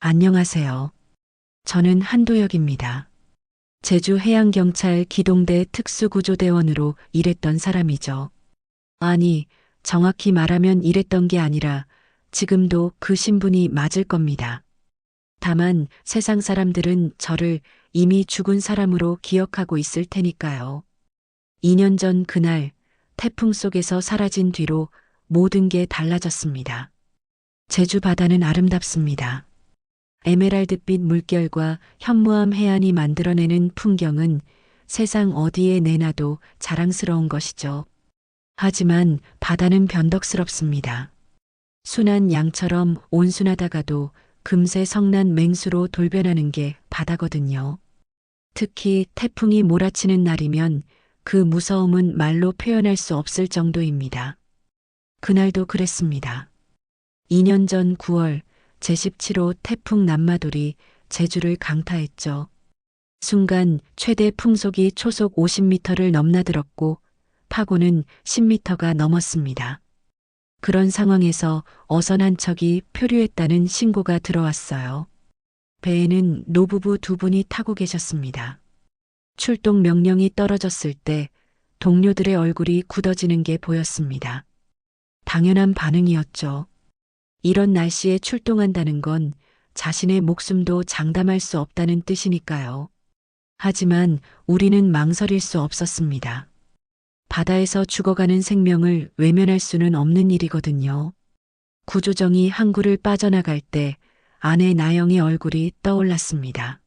안녕하세요. 저는 한도혁입니다. 제주해양경찰 기동대 특수구조대원으로 일했던 사람이죠. 아니, 정확히 말하면 일했던 게 아니라 지금도 그 신분이 맞을 겁니다. 다만 세상 사람들은 저를 이미 죽은 사람으로 기억하고 있을 테니까요. 2년 전 그날 태풍 속에서 사라진 뒤로 모든 게 달라졌습니다. 제주 바다는 아름답습니다. 에메랄드빛 물결과 현무암 해안이 만들어내는 풍경은 세상 어디에 내놔도 자랑스러운 것이죠. 하지만 바다는 변덕스럽습니다. 순한 양처럼 온순하다가도 금세 성난 맹수로 돌변하는 게 바다거든요. 특히 태풍이 몰아치는 날이면 그 무서움은 말로 표현할 수 없을 정도입니다. 그날도 그랬습니다. 2년 전 9월 제17호 태풍 남마돌이 제주를 강타했죠. 순간 최대 풍속이 초속 50m를 넘나들었고 파고는 10m가 넘었습니다. 그런 상황에서 어선 한 척이 표류했다는 신고가 들어왔어요. 배에는 노부부 두 분이 타고 계셨습니다. 출동 명령이 떨어졌을 때 동료들의 얼굴이 굳어지는 게 보였습니다. 당연한 반응이었죠. 이런 날씨에 출동한다는 건 자신의 목숨도 장담할 수 없다는 뜻이니까요. 하지만 우리는 망설일 수 없었습니다. 바다에서 죽어가는 생명을 외면할 수는 없는 일이거든요. 구조정이 항구를 빠져나갈 때 아내 나영의 얼굴이 떠올랐습니다.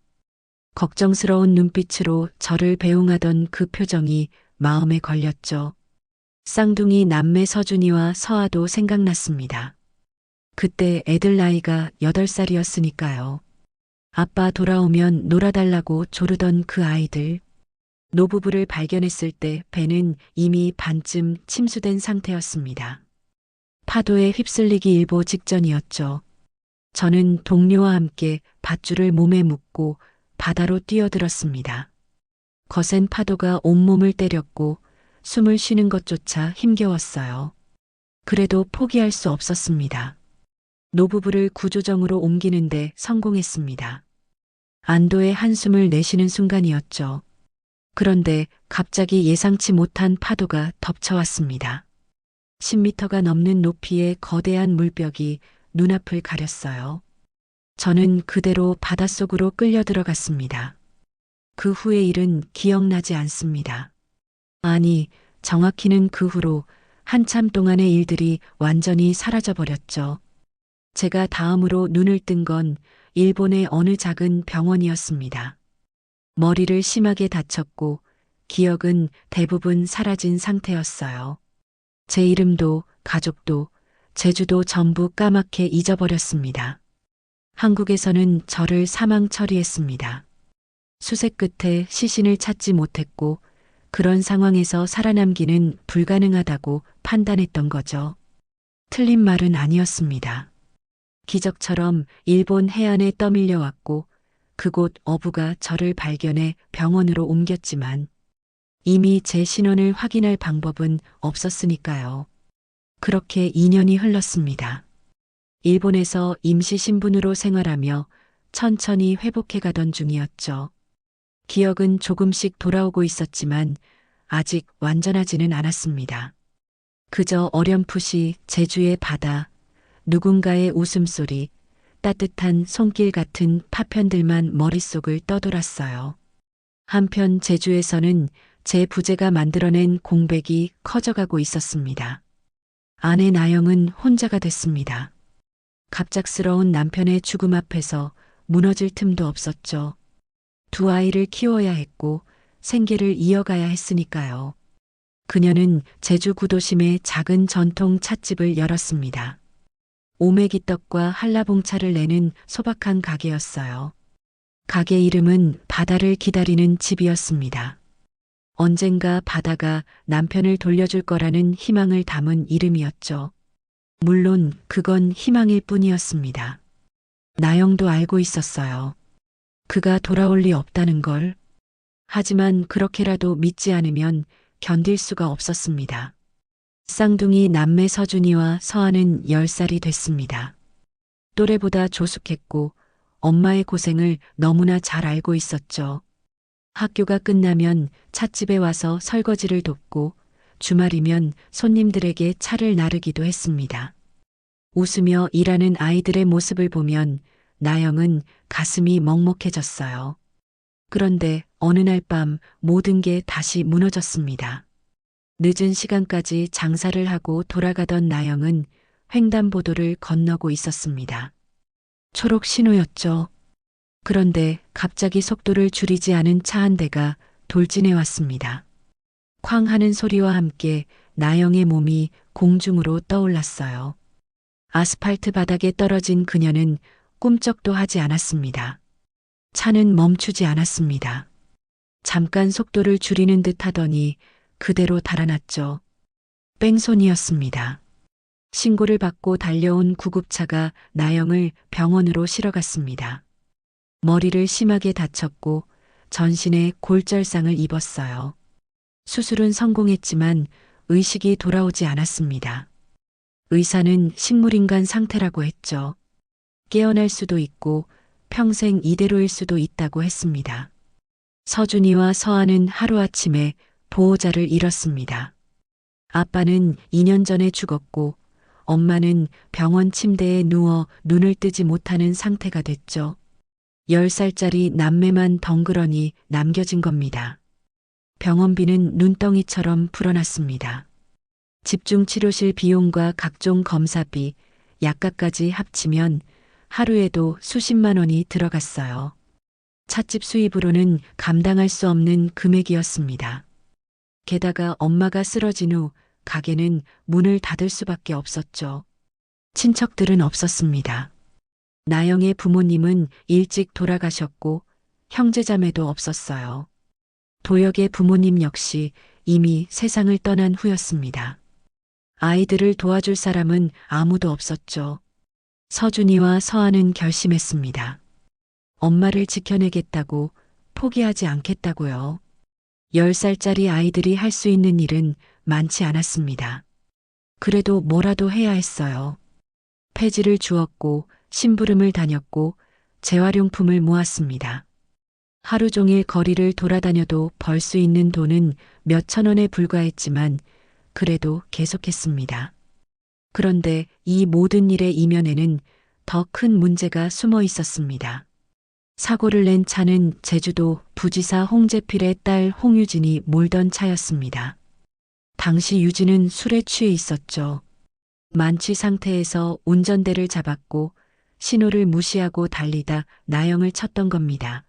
걱정스러운 눈빛으로 저를 배웅하던 그 표정이 마음에 걸렸죠. 쌍둥이 남매 서준이와 서아도 생각났습니다. 그때 애들 나이가 8살이었으니까요. 아빠 돌아오면 놀아달라고 조르던 그 아이들. 노부부를 발견했을 때 배는 이미 반쯤 침수된 상태였습니다. 파도에 휩쓸리기 일보 직전이었죠. 저는 동료와 함께 밧줄을 몸에 묶고 바다로 뛰어들었습니다. 거센 파도가 온몸을 때렸고 숨을 쉬는 것조차 힘겨웠어요. 그래도 포기할 수 없었습니다. 노부부를 구조정으로 옮기는데 성공했습니다. 안도의 한숨을 내쉬는 순간이었죠. 그런데 갑자기 예상치 못한 파도가 덮쳐왔습니다. 10m가 넘는 높이의 거대한 물벽이 눈앞을 가렸어요. 저는 그대로 바닷속으로 끌려 들어갔습니다. 그 후의 일은 기억나지 않습니다. 아니, 정확히는 그 후로 한참 동안의 일들이 완전히 사라져버렸죠. 제가 다음으로 눈을 뜬 건 일본의 어느 작은 병원이었습니다. 머리를 심하게 다쳤고 기억은 대부분 사라진 상태였어요. 제 이름도 가족도 제주도 전부 까맣게 잊어버렸습니다. 한국에서는 저를 사망 처리했습니다. 수색 끝에 시신을 찾지 못했고 그런 상황에서 살아남기는 불가능하다고 판단했던 거죠. 틀린 말은 아니었습니다. 기적처럼 일본 해안에 떠밀려 왔고 그곳 어부가 저를 발견해 병원으로 옮겼지만 이미 제 신원을 확인할 방법은 없었으니까요. 그렇게 2년이 흘렀습니다. 일본에서 임시 신분으로 생활하며 천천히 회복해 가던 중이었죠. 기억은 조금씩 돌아오고 있었지만 아직 완전하지는 않았습니다. 그저 어렴풋이 제주의 바다, 누군가의 웃음소리, 따뜻한 손길 같은 파편들만 머릿속을 떠돌았어요. 한편 제주에서는 제 부재가 만들어낸 공백이 커져가고 있었습니다. 아내 나영은 혼자가 됐습니다. 갑작스러운 남편의 죽음 앞에서 무너질 틈도 없었죠. 두 아이를 키워야 했고 생계를 이어가야 했으니까요. 그녀는 제주 구도심에 작은 전통 찻집을 열었습니다. 오메기떡과 한라봉차를 내는 소박한 가게였어요. 가게 이름은 바다를 기다리는 집이었습니다. 언젠가 바다가 남편을 돌려줄 거라는 희망을 담은 이름이었죠. 물론 그건 희망일 뿐이었습니다. 나영도 알고 있었어요. 그가 돌아올 리 없다는 걸. 하지만 그렇게라도 믿지 않으면 견딜 수가 없었습니다. 쌍둥이 남매 서준이와 서아는 10살이 됐습니다. 또래보다 조숙했고 엄마의 고생을 너무나 잘 알고 있었죠. 학교가 끝나면 찻집에 와서 설거지를 돕고 주말이면 손님들에게 차를 나르기도 했습니다. 웃으며 일하는 아이들의 모습을 보면 나영은 가슴이 먹먹해졌어요. 그런데 어느 날 밤 모든 게 다시 무너졌습니다. 늦은 시간까지 장사를 하고 돌아가던 나영은 횡단보도를 건너고 있었습니다. 초록 신호였죠. 그런데 갑자기 속도를 줄이지 않은 차 한 대가 돌진해 왔습니다. 쾅 하는 소리와 함께 나영의 몸이 공중으로 떠올랐어요. 아스팔트 바닥에 떨어진 그녀는 꿈쩍도 하지 않았습니다. 차는 멈추지 않았습니다. 잠깐 속도를 줄이는 듯 하더니 그대로 달아났죠. 뺑소니였습니다. 신고를 받고 달려온 구급차가 나영을 병원으로 실어갔습니다. 머리를 심하게 다쳤고 전신에 골절상을 입었어요. 수술은 성공했지만 의식이 돌아오지 않았습니다. 의사는 식물인간 상태라고 했죠. 깨어날 수도 있고 평생 이대로일 수도 있다고 했습니다. 서준이와 서아는 하루아침에 보호자를 잃었습니다. 아빠는 2년 전에 죽었고 엄마는 병원 침대에 누워 눈을 뜨지 못하는 상태가 됐죠. 10살짜리 남매만 덩그러니 남겨진 겁니다. 병원비는 눈덩이처럼 불어났습니다. 집중치료실 비용과 각종 검사비, 약값까지 합치면 하루에도 수십만 원이 들어갔어요. 찻집 수입으로는 감당할 수 없는 금액이었습니다. 게다가 엄마가 쓰러진 후 가게는 문을 닫을 수밖에 없었죠. 친척들은 없었습니다. 나영의 부모님은 일찍 돌아가셨고 형제자매도 없었어요. 도혁의 부모님 역시 이미 세상을 떠난 후였습니다. 아이들을 도와줄 사람은 아무도 없었죠. 서준이와 서아는 결심했습니다. 엄마를 지켜내겠다고, 포기하지 않겠다고요. 10살짜리 아이들이 할 수 있는 일은 많지 않았습니다. 그래도 뭐라도 해야 했어요. 폐지를 주었고 심부름을 다녔고 재활용품을 모았습니다. 하루 종일 거리를 돌아다녀도 벌 수 있는 돈은 몇천 원에 불과했지만 그래도 계속했습니다. 그런데 이 모든 일의 이면에는 더 큰 문제가 숨어 있었습니다. 사고를 낸 차는 제주도 부지사 홍재필의 딸 홍유진이 몰던 차였습니다. 당시 유진은 술에 취해 있었죠. 만취 상태에서 운전대를 잡았고 신호를 무시하고 달리다 나영을 쳤던 겁니다.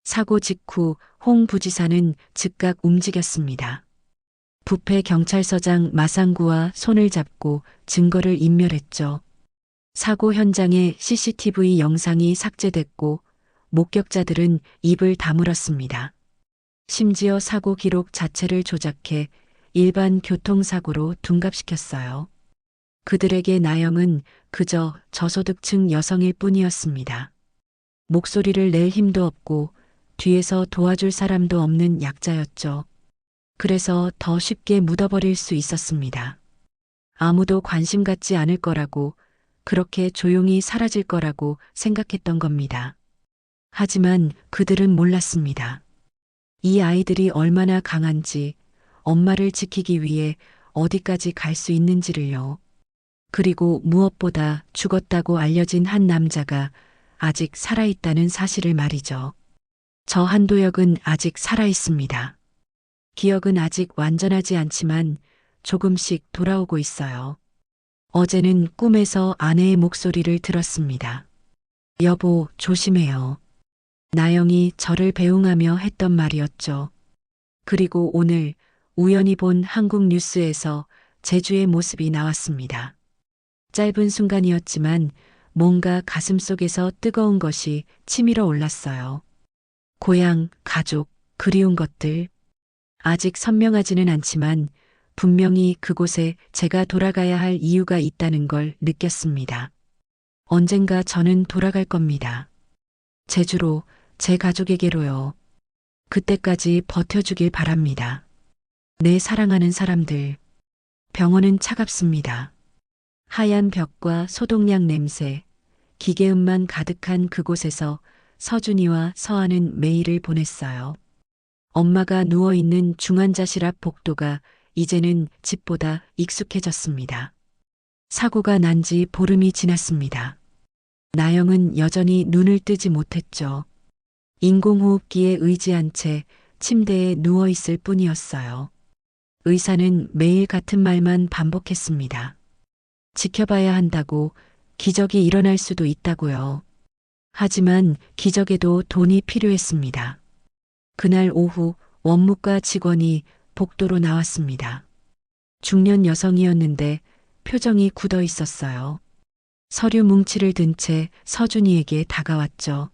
사고 직후 홍 부지사는 즉각 움직였습니다. 부패 경찰서장 마상구와 손을 잡고 증거를 인멸했죠. 사고 현장에 CCTV 영상이 삭제됐고 목격자들은 입을 다물었습니다. 심지어 사고 기록 자체를 조작해 일반 교통사고로 둔갑시켰어요. 그들에게 나영은 그저 저소득층 여성일 뿐이었습니다. 목소리를 낼 힘도 없고 뒤에서 도와줄 사람도 없는 약자였죠. 그래서 더 쉽게 묻어버릴 수 있었습니다. 아무도 관심 갖지 않을 거라고, 그렇게 조용히 사라질 거라고 생각했던 겁니다. 하지만 그들은 몰랐습니다. 이 아이들이 얼마나 강한지, 엄마를 지키기 위해 어디까지 갈 수 있는지를요. 그리고 무엇보다 죽었다고 알려진 한 남자가 아직 살아있다는 사실을 말이죠. 저 한도혁은 아직 살아있습니다. 기억은 아직 완전하지 않지만 조금씩 돌아오고 있어요. 어제는 꿈에서 아내의 목소리를 들었습니다. 여보, 조심해요. 나영이 저를 배웅하며 했던 말이었죠. 그리고 오늘 우연히 본 한국 뉴스에서 제주의 모습이 나왔습니다. 짧은 순간이었지만 뭔가 가슴속에서 뜨거운 것이 치밀어 올랐어요. 고향, 가족, 그리운 것들. 아직 선명하지는 않지만 분명히 그곳에 제가 돌아가야 할 이유가 있다는 걸 느꼈습니다. 언젠가 저는 돌아갈 겁니다. 제주로, 제 가족에게로요. 그때까지 버텨주길 바랍니다. 내 사랑하는 사람들. 병원은 차갑습니다. 하얀 벽과 소독약 냄새, 기계음만 가득한 그곳에서 서준이와 서아는 매일을 보냈어요. 엄마가 누워있는 중환자실 앞 복도가 이제는 집보다 익숙해졌습니다. 사고가 난 지 보름이 지났습니다. 나영은 여전히 눈을 뜨지 못했죠. 인공호흡기에 의지한 채 침대에 누워있을 뿐이었어요. 의사는 매일 같은 말만 반복했습니다. 지켜봐야 한다고, 기적이 일어날 수도 있다고요. 하지만 기적에도 돈이 필요했습니다. 그날 오후 원무과 직원이 복도로 나왔습니다. 중년 여성이었는데 표정이 굳어 있었어요. 서류 뭉치를 든 채 서준이에게 다가왔죠.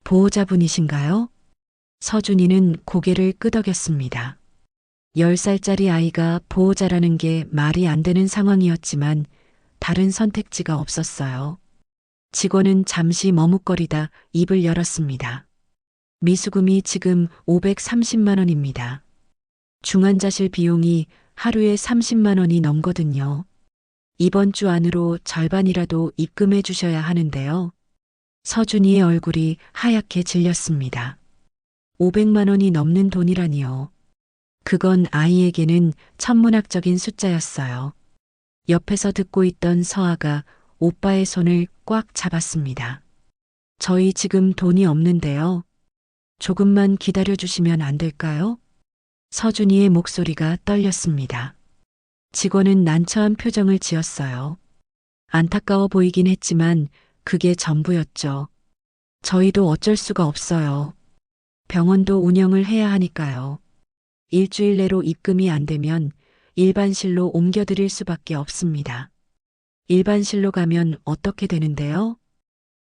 보호자분이신가요? 서준이는 고개를 끄덕였습니다. 10살짜리 아이가 보호자라는 게 말이 안 되는 상황이었지만 다른 선택지가 없었어요. 직원은 잠시 머뭇거리다 입을 열었습니다. 미수금이 지금 530만 원입니다. 중환자실 비용이 하루에 30만 원이 넘거든요. 이번 주 안으로 절반이라도 입금해 주셔야 하는데요. 서준이의 얼굴이 하얗게 질렸습니다. 500만 원이 넘는 돈이라니요. 그건 아이에게는 천문학적인 숫자였어요. 옆에서 듣고 있던 서아가 오빠의 손을 꽉 잡았습니다. 저희 지금 돈이 없는데요. 조금만 기다려 주시면 안 될까요? 서준이의 목소리가 떨렸습니다. 직원은 난처한 표정을 지었어요. 안타까워 보이긴 했지만 그게 전부였죠. 저희도 어쩔 수가 없어요. 병원도 운영을 해야 하니까요. 일주일 내로 입금이 안 되면 일반실로 옮겨드릴 수밖에 없습니다. 일반실로 가면 어떻게 되는데요?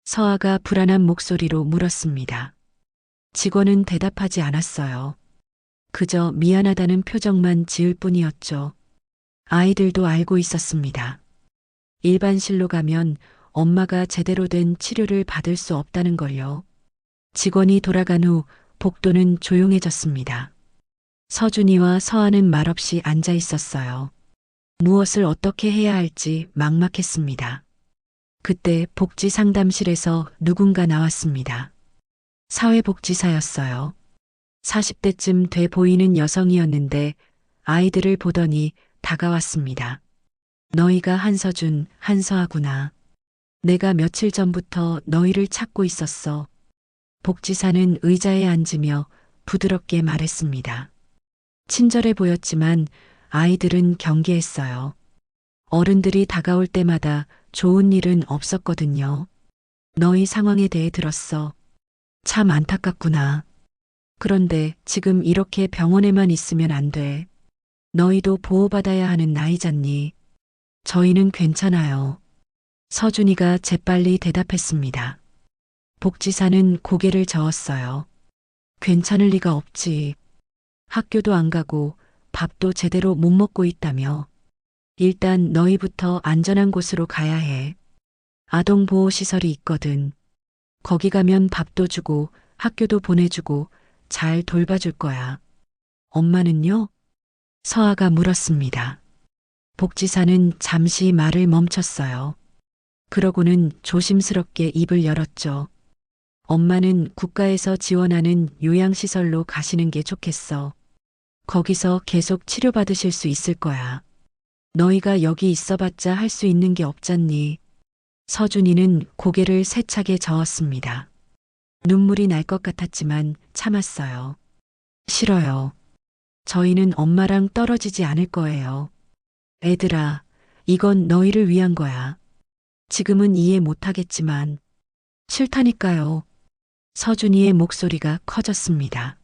서아가 불안한 목소리로 물었습니다. 직원은 대답하지 않았어요. 그저 미안하다는 표정만 지을 뿐이었죠. 아이들도 알고 있었습니다. 일반실로 가면 엄마가 제대로 된 치료를 받을 수 없다는 걸요. 직원이 돌아간 후 복도는 조용해졌습니다. 서준이와 서아는 말없이 앉아 있었어요. 무엇을 어떻게 해야 할지 막막했습니다. 그때 복지 상담실에서 누군가 나왔습니다. 사회복지사였어요. 40대쯤 돼 보이는 여성이었는데 아이들을 보더니 다가왔습니다. 너희가 한서준, 한서아구나. 내가 며칠 전부터 너희를 찾고 있었어. 복지사는 의자에 앉으며 부드럽게 말했습니다. 친절해 보였지만 아이들은 경계했어요. 어른들이 다가올 때마다 좋은 일은 없었거든요. 너희 상황에 대해 들었어. 참 안타깝구나. 그런데 지금 이렇게 병원에만 있으면 안 돼. 너희도 보호받아야 하는 나이잖니. 저희는 괜찮아요. 서준이가 재빨리 대답했습니다. 복지사는 고개를 저었어요. 괜찮을 리가 없지. 학교도 안 가고 밥도 제대로 못 먹고 있다며. 일단 너희부터 안전한 곳으로 가야 해. 아동보호시설이 있거든. 거기 가면 밥도 주고 학교도 보내주고 잘 돌봐줄 거야. 엄마는요? 서아가 물었습니다. 복지사는 잠시 말을 멈췄어요. 그러고는 조심스럽게 입을 열었죠. 엄마는 국가에서 지원하는 요양시설로 가시는 게 좋겠어. 거기서 계속 치료받으실 수 있을 거야. 너희가 여기 있어봤자 할 수 있는 게 없잖니. 서준이는 고개를 세차게 저었습니다. 눈물이 날 것 같았지만 참았어요. 싫어요. 저희는 엄마랑 떨어지지 않을 거예요. 애들아, 이건 너희를 위한 거야. 지금은 이해 못하겠지만 싫다니까요. 서준이의 목소리가 커졌습니다.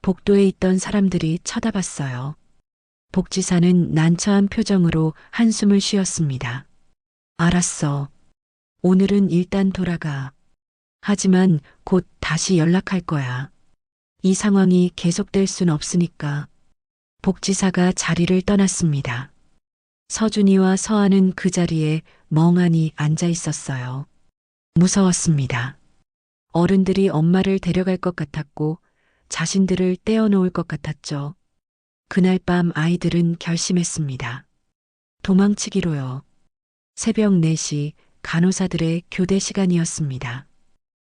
복도에 있던 사람들이 쳐다봤어요. 복지사는 난처한 표정으로 한숨을 쉬었습니다. 알았어. 오늘은 일단 돌아가. 하지만 곧 다시 연락할 거야. 이 상황이 계속될 순 없으니까. 복지사가 자리를 떠났습니다. 서준이와 서아는 그 자리에 멍하니 앉아 있었어요. 무서웠습니다. 어른들이 엄마를 데려갈 것 같았고 자신들을 떼어놓을 것 같았죠. 그날 밤 아이들은 결심했습니다. 도망치기로요. 새벽 4시 간호사들의 교대 시간이었습니다.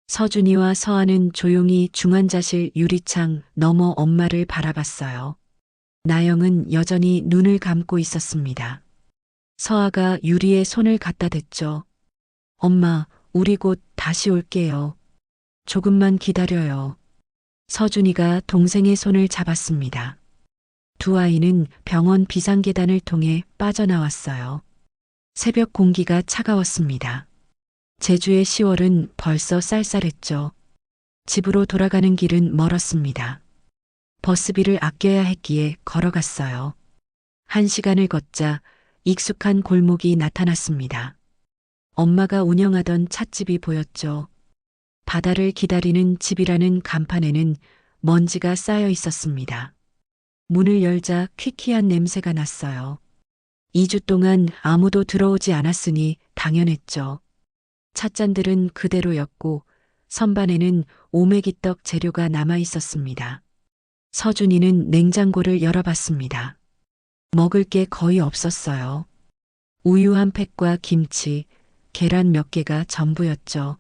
서준이와 서아는 조용히 중환자실 유리창 너머 엄마를 바라봤어요. 나영은 여전히 눈을 감고 있었습니다. 서아가 유리에 손을 갖다 댔죠. 엄마, 우리 곧 다시 올게요. 조금만 기다려요. 서준이가 동생의 손을 잡았습니다. 두 아이는 병원 비상계단을 통해 빠져나왔어요. 새벽 공기가 차가웠습니다. 제주의 10월은 벌써 쌀쌀했죠. 집으로 돌아가는 길은 멀었습니다. 버스비를 아껴야 했기에 걸어갔어요. 1시간을 걷자 익숙한 골목이 나타났습니다. 엄마가 운영하던 찻집이 보였죠. 바다를 기다리는 집이라는 간판에는 먼지가 쌓여 있었습니다. 문을 열자 퀴퀴한 냄새가 났어요. 2주 동안 아무도 들어오지 않았으니 당연했죠. 찻잔들은 그대로였고 선반에는 오메기떡 재료가 남아 있었습니다. 서준이는 냉장고를 열어봤습니다. 먹을 게 거의 없었어요. 우유 한 팩과 김치, 계란 몇 개가 전부였죠.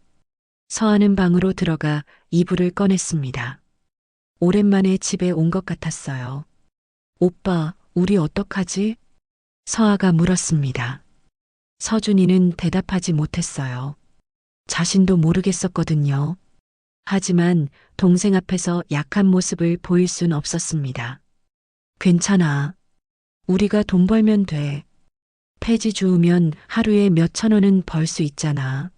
서아는 방으로 들어가 이불을 꺼냈습니다. 오랜만에 집에 온 것 같았어요. 오빠, 우리 어떡하지? 서아가 물었습니다. 서준이는 대답하지 못했어요. 자신도 모르겠었거든요. 하지만 동생 앞에서 약한 모습을 보일 순 없었습니다. 괜찮아. 우리가 돈 벌면 돼. 폐지 주우면 하루에 몇천 원은 벌 수 있잖아.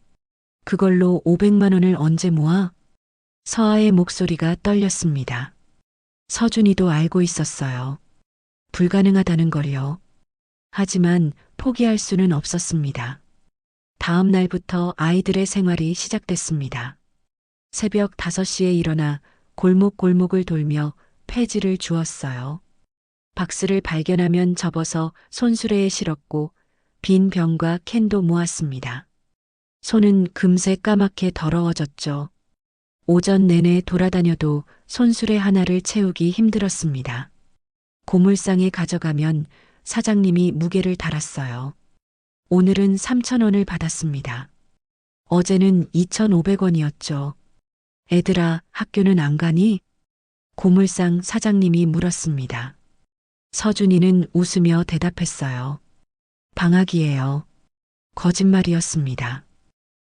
그걸로 500만 원을 언제 모아? 서아의 목소리가 떨렸습니다. 서준이도 알고 있었어요. 불가능하다는 걸요. 하지만 포기할 수는 없었습니다. 다음 날부터 아이들의 생활이 시작됐습니다. 새벽 5시에 일어나 골목골목을 돌며 폐지를 주었어요. 박스를 발견하면 접어서 손수레에 실었고 빈 병과 캔도 모았습니다. 손은 금세 까맣게 더러워졌죠. 오전 내내 돌아다녀도 손수레 하나를 채우기 힘들었습니다. 고물상에 가져가면 사장님이 무게를 달았어요. 오늘은 3,000원을 받았습니다. 어제는 2,500원이었죠. 애들아, 학교는 안 가니? 고물상 사장님이 물었습니다. 서준이는 웃으며 대답했어요. 방학이에요. 거짓말이었습니다.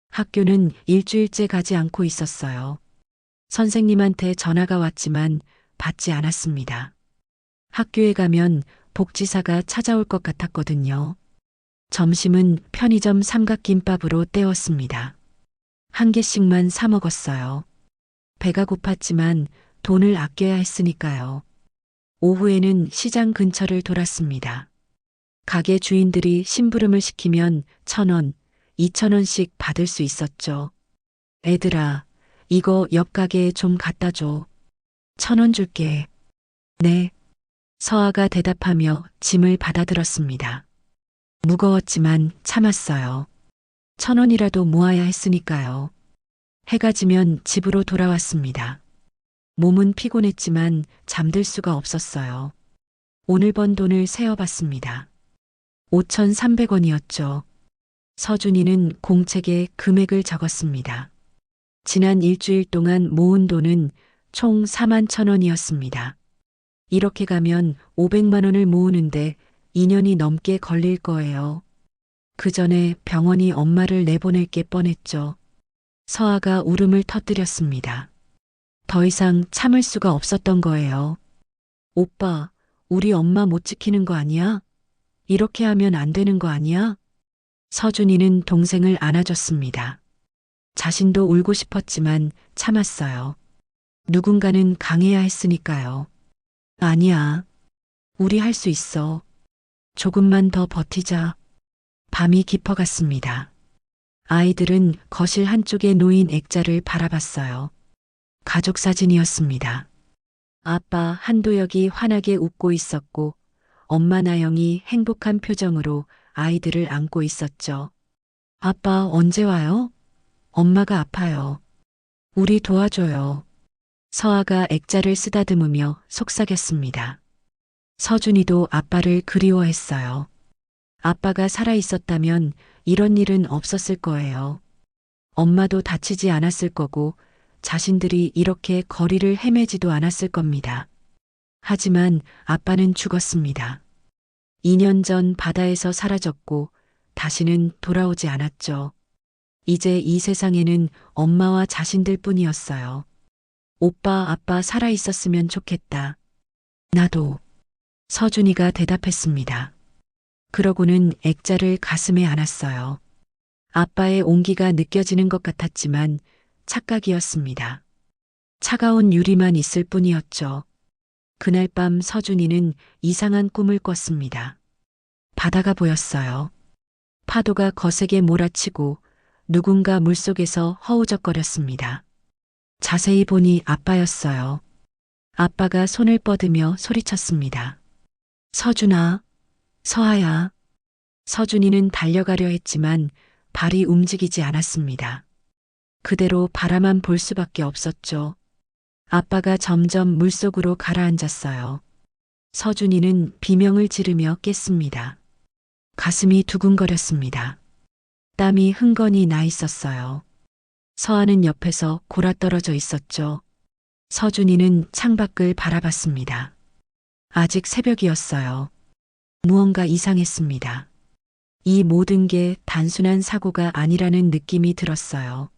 학교는 일주일째 가지 않고 있었어요. 선생님한테 전화가 왔지만 받지 않았습니다. 학교에 가면 복지사가 찾아올 것 같았거든요. 점심은 편의점 삼각김밥으로 때웠습니다. 한 개씩만 사 먹었어요. 배가 고팠지만 돈을 아껴야 했으니까요. 오후에는 시장 근처를 돌았습니다. 가게 주인들이 심부름을 시키면 1,000원, 2,000원씩 받을 수 있었죠. 애들아, 이거 옆 가게에 좀 갖다 줘. 1,000원 줄게. 네. 서아가 대답하며 짐을 받아들었습니다. 무거웠지만 참았어요. 1,000원이라도 모아야 했으니까요. 해가 지면 집으로 돌아왔습니다. 몸은 피곤했지만 잠들 수가 없었어요. 오늘 번 돈을 세어봤습니다. 5,300원이었죠. 서준이는 공책에 금액을 적었습니다. 지난 일주일 동안 모은 돈은 총 41,000원이었습니다. 이렇게 가면 500만 원을 모으는데 2년이 넘게 걸릴 거예요. 그 전에 병원이 엄마를 내보낼 게 뻔했죠. 서아가 울음을 터뜨렸습니다. 더 이상 참을 수가 없었던 거예요. 오빠, 우리 엄마 못 지키는 거 아니야? 이렇게 하면 안 되는 거 아니야? 서준이는 동생을 안아줬습니다. 자신도 울고 싶었지만 참았어요. 누군가는 강해야 했으니까요. 아니야. 우리 할 수 있어. 조금만 더 버티자. 밤이 깊어갔습니다. 아이들은 거실 한쪽에 놓인 액자를 바라봤어요. 가족 사진이었습니다. 아빠 한도혁이 환하게 웃고 있었고 엄마 나영이 행복한 표정으로 아이들을 안고 있었죠. 아빠 언제 와요? 엄마가 아파요. 우리 도와줘요. 서아가 액자를 쓰다듬으며 속삭였습니다. 서준이도 아빠를 그리워했어요. 아빠가 살아 있었다면 이런 일은 없었을 거예요. 엄마도 다치지 않았을 거고 자신들이 이렇게 거리를 헤매지도 않았을 겁니다. 하지만 아빠는 죽었습니다. 2년 전 바다에서 사라졌고 다시는 돌아오지 않았죠. 이제 이 세상에는 엄마와 자신들 뿐이었어요. 오빠, 아빠 살아 있었으면 좋겠다. 나도. 서준이가 대답했습니다. 그러고는 액자를 가슴에 안았어요. 아빠의 온기가 느껴지는 것 같았지만 착각이었습니다. 차가운 유리만 있을 뿐이었죠. 그날 밤 서준이는 이상한 꿈을 꿨습니다. 바다가 보였어요. 파도가 거세게 몰아치고 누군가 물속에서 허우적거렸습니다. 자세히 보니 아빠였어요. 아빠가 손을 뻗으며 소리쳤습니다. 서준아, 서아야. 서준이는 달려가려 했지만 발이 움직이지 않았습니다. 그대로 바라만 볼 수밖에 없었죠. 아빠가 점점 물속으로 가라앉았어요. 서준이는 비명을 지르며 깼습니다. 가슴이 두근거렸습니다. 땀이 흥건히 나 있었어요. 서아는 옆에서 골아떨어져 있었죠. 서준이는 창밖을 바라봤습니다. 아직 새벽이었어요. 무언가 이상했습니다. 이 모든 게 단순한 사고가 아니라는 느낌이 들었어요.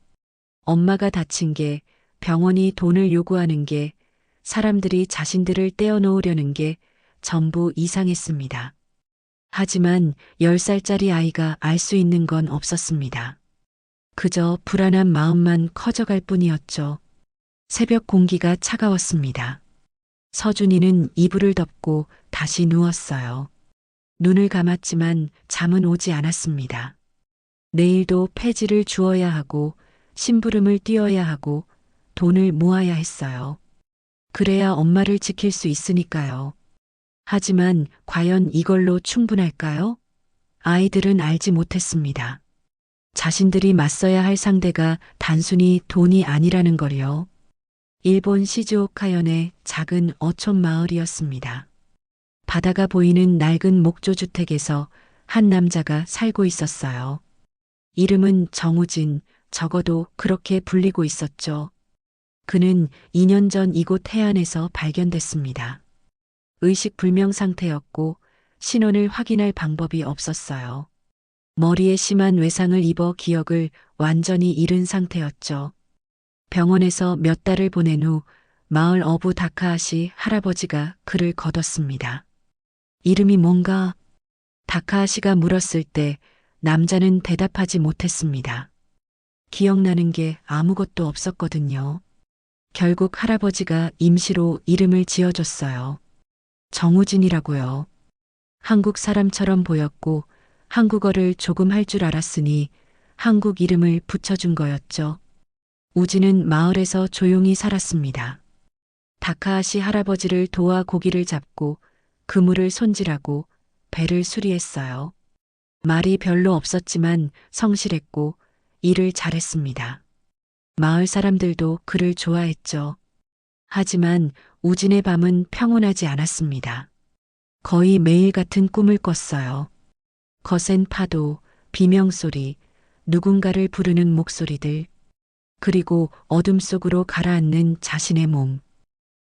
엄마가 다친 게, 병원이 돈을 요구하는 게, 사람들이 자신들을 떼어놓으려는 게 전부 이상했습니다. 하지만 10살짜리 아이가 알 수 있는 건 없었습니다. 그저 불안한 마음만 커져갈 뿐이었죠. 새벽 공기가 차가웠습니다. 서준이는 이불을 덮고 다시 누웠어요. 눈을 감았지만 잠은 오지 않았습니다. 내일도 폐지를 주어야 하고 심부름을 뛰어야 하고 돈을 모아야 했어요. 그래야 엄마를 지킬 수 있으니까요. 하지만 과연 이걸로 충분할까요? 아이들은 알지 못했습니다. 자신들이 맞서야 할 상대가 단순히 돈이 아니라는 걸요. 일본 시즈오카현의 작은 어촌 마을이었습니다. 바다가 보이는 낡은 목조주택에서 한 남자가 살고 있었어요. 이름은 정우진, 적어도 그렇게 불리고 있었죠. 그는 2년 전 이곳 해안에서 발견됐습니다. 의식불명 상태였고 신원을 확인할 방법이 없었어요. 머리에 심한 외상을 입어 기억을 완전히 잃은 상태였죠. 병원에서 몇 달을 보낸 후 마을 어부 다카하시 할아버지가 그를 거뒀습니다. 이름이 뭔가? 다카하시가 물었을 때 남자는 대답하지 못했습니다. 기억나는 게 아무것도 없었거든요. 결국 할아버지가 임시로 이름을 지어줬어요. 정우진이라고요. 한국 사람처럼 보였고 한국어를 조금 할 줄 알았으니 한국 이름을 붙여준 거였죠. 우진은 마을에서 조용히 살았습니다. 다카하시 할아버지를 도와 고기를 잡고 그물을 손질하고 배를 수리했어요. 말이 별로 없었지만 성실했고 일을 잘했습니다. 마을 사람들도 그를 좋아했죠. 하지만 우진의 밤은 평온하지 않았습니다. 거의 매일 같은 꿈을 꿨어요. 거센 파도, 비명소리, 누군가를 부르는 목소리들, 그리고 어둠 속으로 가라앉는 자신의 몸.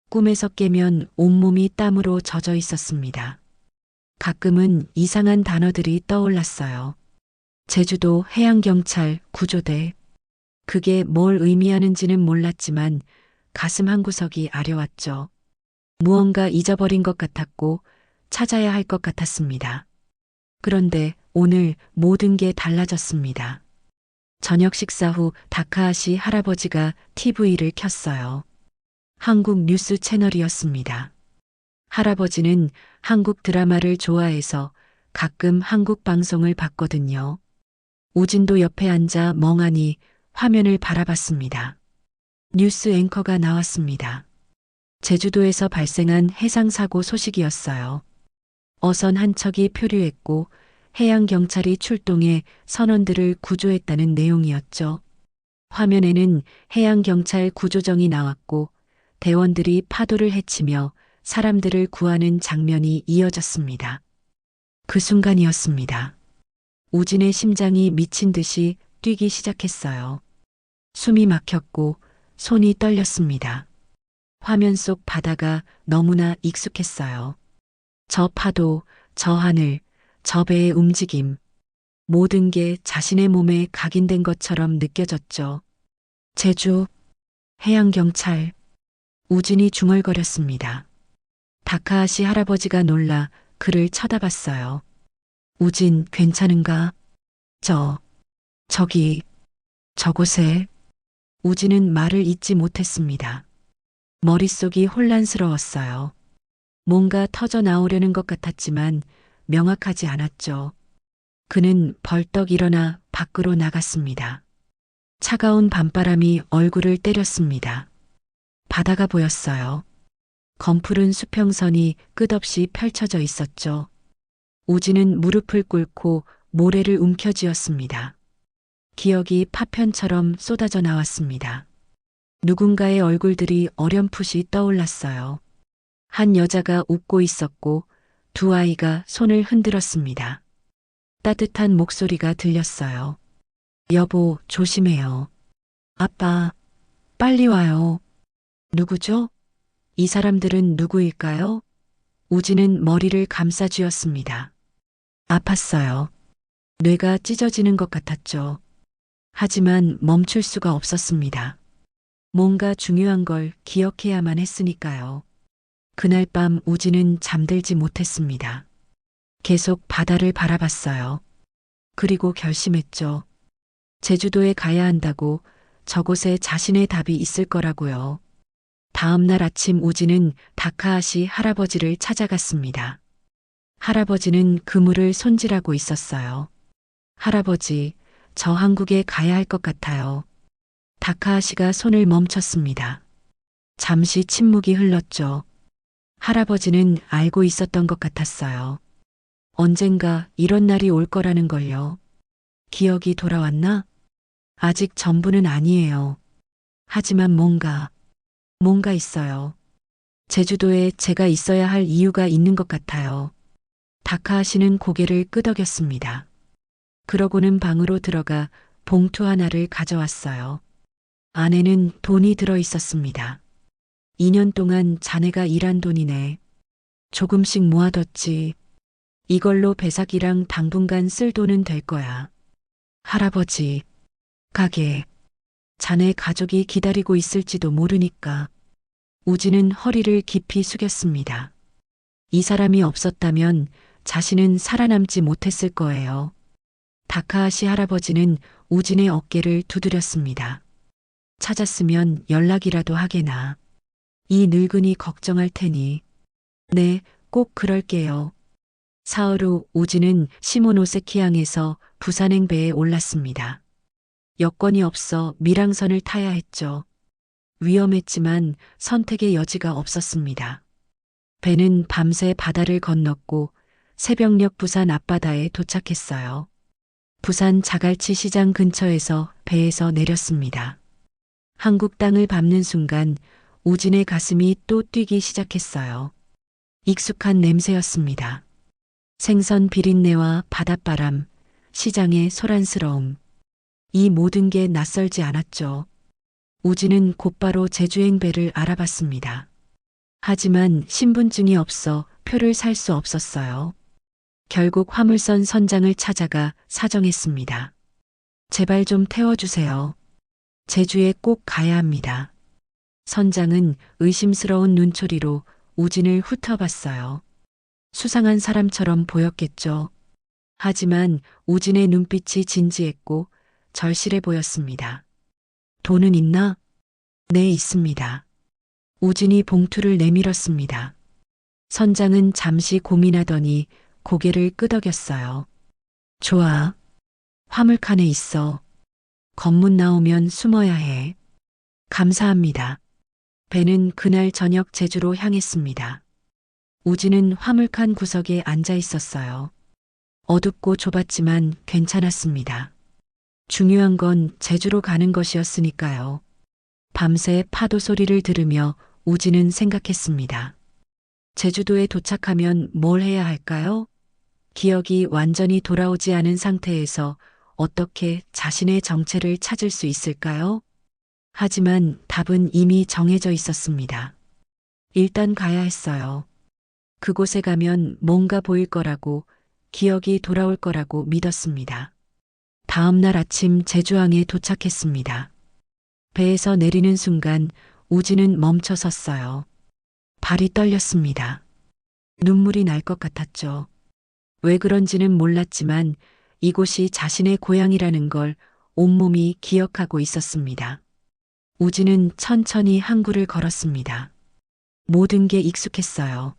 꿈에서 깨면 온몸이 땀으로 젖어 있었습니다. 가끔은 이상한 단어들이 떠올랐어요. 제주도 해양경찰 구조대. 그게 뭘 의미하는지는 몰랐지만 가슴 한구석이 아려왔죠. 무언가 잊어버린 것 같았고 찾아야 할 것 같았습니다. 그런데 오늘 모든 게 달라졌습니다. 저녁 식사 후 다카하시 할아버지가 TV를 켰어요. 한국 뉴스 채널이었습니다. 할아버지는 한국 드라마를 좋아해서 가끔 한국 방송을 봤거든요. 우진도 옆에 앉아 멍하니 화면을 바라봤습니다. 뉴스 앵커가 나왔습니다. 제주도에서 발생한 해상사고 소식이었어요. 어선 한 척이 표류했고 해양경찰이 출동해 선원들을 구조했다는 내용이었죠. 화면에는 해양경찰 구조정이 나왔고 대원들이 파도를 헤치며 사람들을 구하는 장면이 이어졌습니다. 그 순간이었습니다. 우진의 심장이 미친 듯이 뛰기 시작했어요. 숨이 막혔고 손이 떨렸습니다. 화면 속 바다가 너무나 익숙했어요. 저 파도, 저 하늘, 저 배의 움직임, 모든 게 자신의 몸에 각인된 것처럼 느껴졌죠. 제주, 해양경찰, 우진이 중얼거렸습니다. 다카하시 할아버지가 놀라 그를 쳐다봤어요. 우진, 괜찮은가? 저기, 저곳에. 우진은 말을 잇지 못했습니다. 머릿속이 혼란스러웠어요. 뭔가 터져 나오려는 것 같았지만 명확하지 않았죠. 그는 벌떡 일어나 밖으로 나갔습니다. 차가운 밤바람이 얼굴을 때렸습니다. 바다가 보였어요. 검푸른 수평선이 끝없이 펼쳐져 있었죠. 우진은 무릎을 꿇고 모래를 움켜쥐었습니다. 기억이 파편처럼 쏟아져 나왔습니다. 누군가의 얼굴들이 어렴풋이 떠올랐어요. 한 여자가 웃고 있었고 두 아이가 손을 흔들었습니다. 따뜻한 목소리가 들렸어요. 여보, 조심해요. 아빠, 빨리 와요. 누구죠? 이 사람들은 누구일까요? 우진은 머리를 감싸 쥐었습니다. 아팠어요. 뇌가 찢어지는 것 같았죠. 하지만 멈출 수가 없었습니다. 뭔가 중요한 걸 기억해야만 했으니까요. 그날 밤 우진은 잠들지 못했습니다. 계속 바다를 바라봤어요. 그리고 결심했죠. 제주도에 가야 한다고, 저곳에 자신의 답이 있을 거라고요. 다음 날 아침 우진은 다카하시 할아버지를 찾아갔습니다. 할아버지는 그물을 손질하고 있었어요. 할아버지, 저 한국에 가야 할 것 같아요. 다카하시가 손을 멈췄습니다. 잠시 침묵이 흘렀죠. 할아버지는 알고 있었던 것 같았어요. 언젠가 이런 날이 올 거라는 걸요. 기억이 돌아왔나? 아직 전부는 아니에요. 하지만 뭔가 있어요. 제주도에 제가 있어야 할 이유가 있는 것 같아요. 다카하시는 고개를 끄덕였습니다. 그러고는 방으로 들어가 봉투 하나를 가져왔어요. 안에는 돈이 들어 있었습니다. 2년 동안 자네가 일한 돈이네. 조금씩 모아뒀지. 이걸로 배삭이랑 당분간 쓸 돈은 될 거야. 할아버지, 가게. 자네 가족이 기다리고 있을지도 모르니까. 우진은 허리를 깊이 숙였습니다. 이 사람이 없었다면 자신은 살아남지 못했을 거예요. 다카하시 할아버지는 우진의 어깨를 두드렸습니다. 찾았으면 연락이라도 하게나. 이 늙은이 걱정할 테니. 네, 꼭 그럴게요. 사흘 후 우진은 시모노세키항에서 부산행 배에 올랐습니다. 여권이 없어 밀항선을 타야 했죠. 위험했지만 선택의 여지가 없었습니다. 배는 밤새 바다를 건넜고 새벽녘 부산 앞바다에 도착했어요. 부산 자갈치 시장 근처에서 배에서 내렸습니다. 한국 땅을 밟는 순간 우진의 가슴이 또 뛰기 시작했어요. 익숙한 냄새였습니다. 생선 비린내와 바닷바람, 시장의 소란스러움. 이 모든 게 낯설지 않았죠. 우진은 곧바로 제주행 배를 알아봤습니다. 하지만 신분증이 없어 표를 살 수 없었어요. 결국 화물선 선장을 찾아가 사정했습니다. 제발 좀 태워주세요. 제주에 꼭 가야 합니다. 선장은 의심스러운 눈초리로 우진을 훑어봤어요. 수상한 사람처럼 보였겠죠. 하지만 우진의 눈빛이 진지했고 절실해 보였습니다. 돈은 있나? 네, 있습니다. 우진이 봉투를 내밀었습니다. 선장은 잠시 고민하더니 고개를 끄덕였어요. 좋아. 화물칸에 있어. 검문 나오면 숨어야 해. 감사합니다. 배는 그날 저녁 제주로 향했습니다. 우진은 화물칸 구석에 앉아 있었어요. 어둡고 좁았지만 괜찮았습니다. 중요한 건 제주로 가는 것이었으니까요. 밤새 파도 소리를 들으며 우진은 생각했습니다. 제주도에 도착하면 뭘 해야 할까요? 기억이 완전히 돌아오지 않은 상태에서 어떻게 자신의 정체를 찾을 수 있을까요? 하지만 답은 이미 정해져 있었습니다. 일단 가야 했어요. 그곳에 가면 뭔가 보일 거라고, 기억이 돌아올 거라고 믿었습니다. 다음 날 아침 제주항에 도착했습니다. 배에서 내리는 순간 우진은 멈춰 섰어요. 발이 떨렸습니다. 눈물이 날 것 같았죠. 왜 그런지는 몰랐지만 이곳이 자신의 고향이라는 걸 온몸이 기억하고 있었습니다. 우진은 천천히 항구를 걸었습니다. 모든 게 익숙했어요.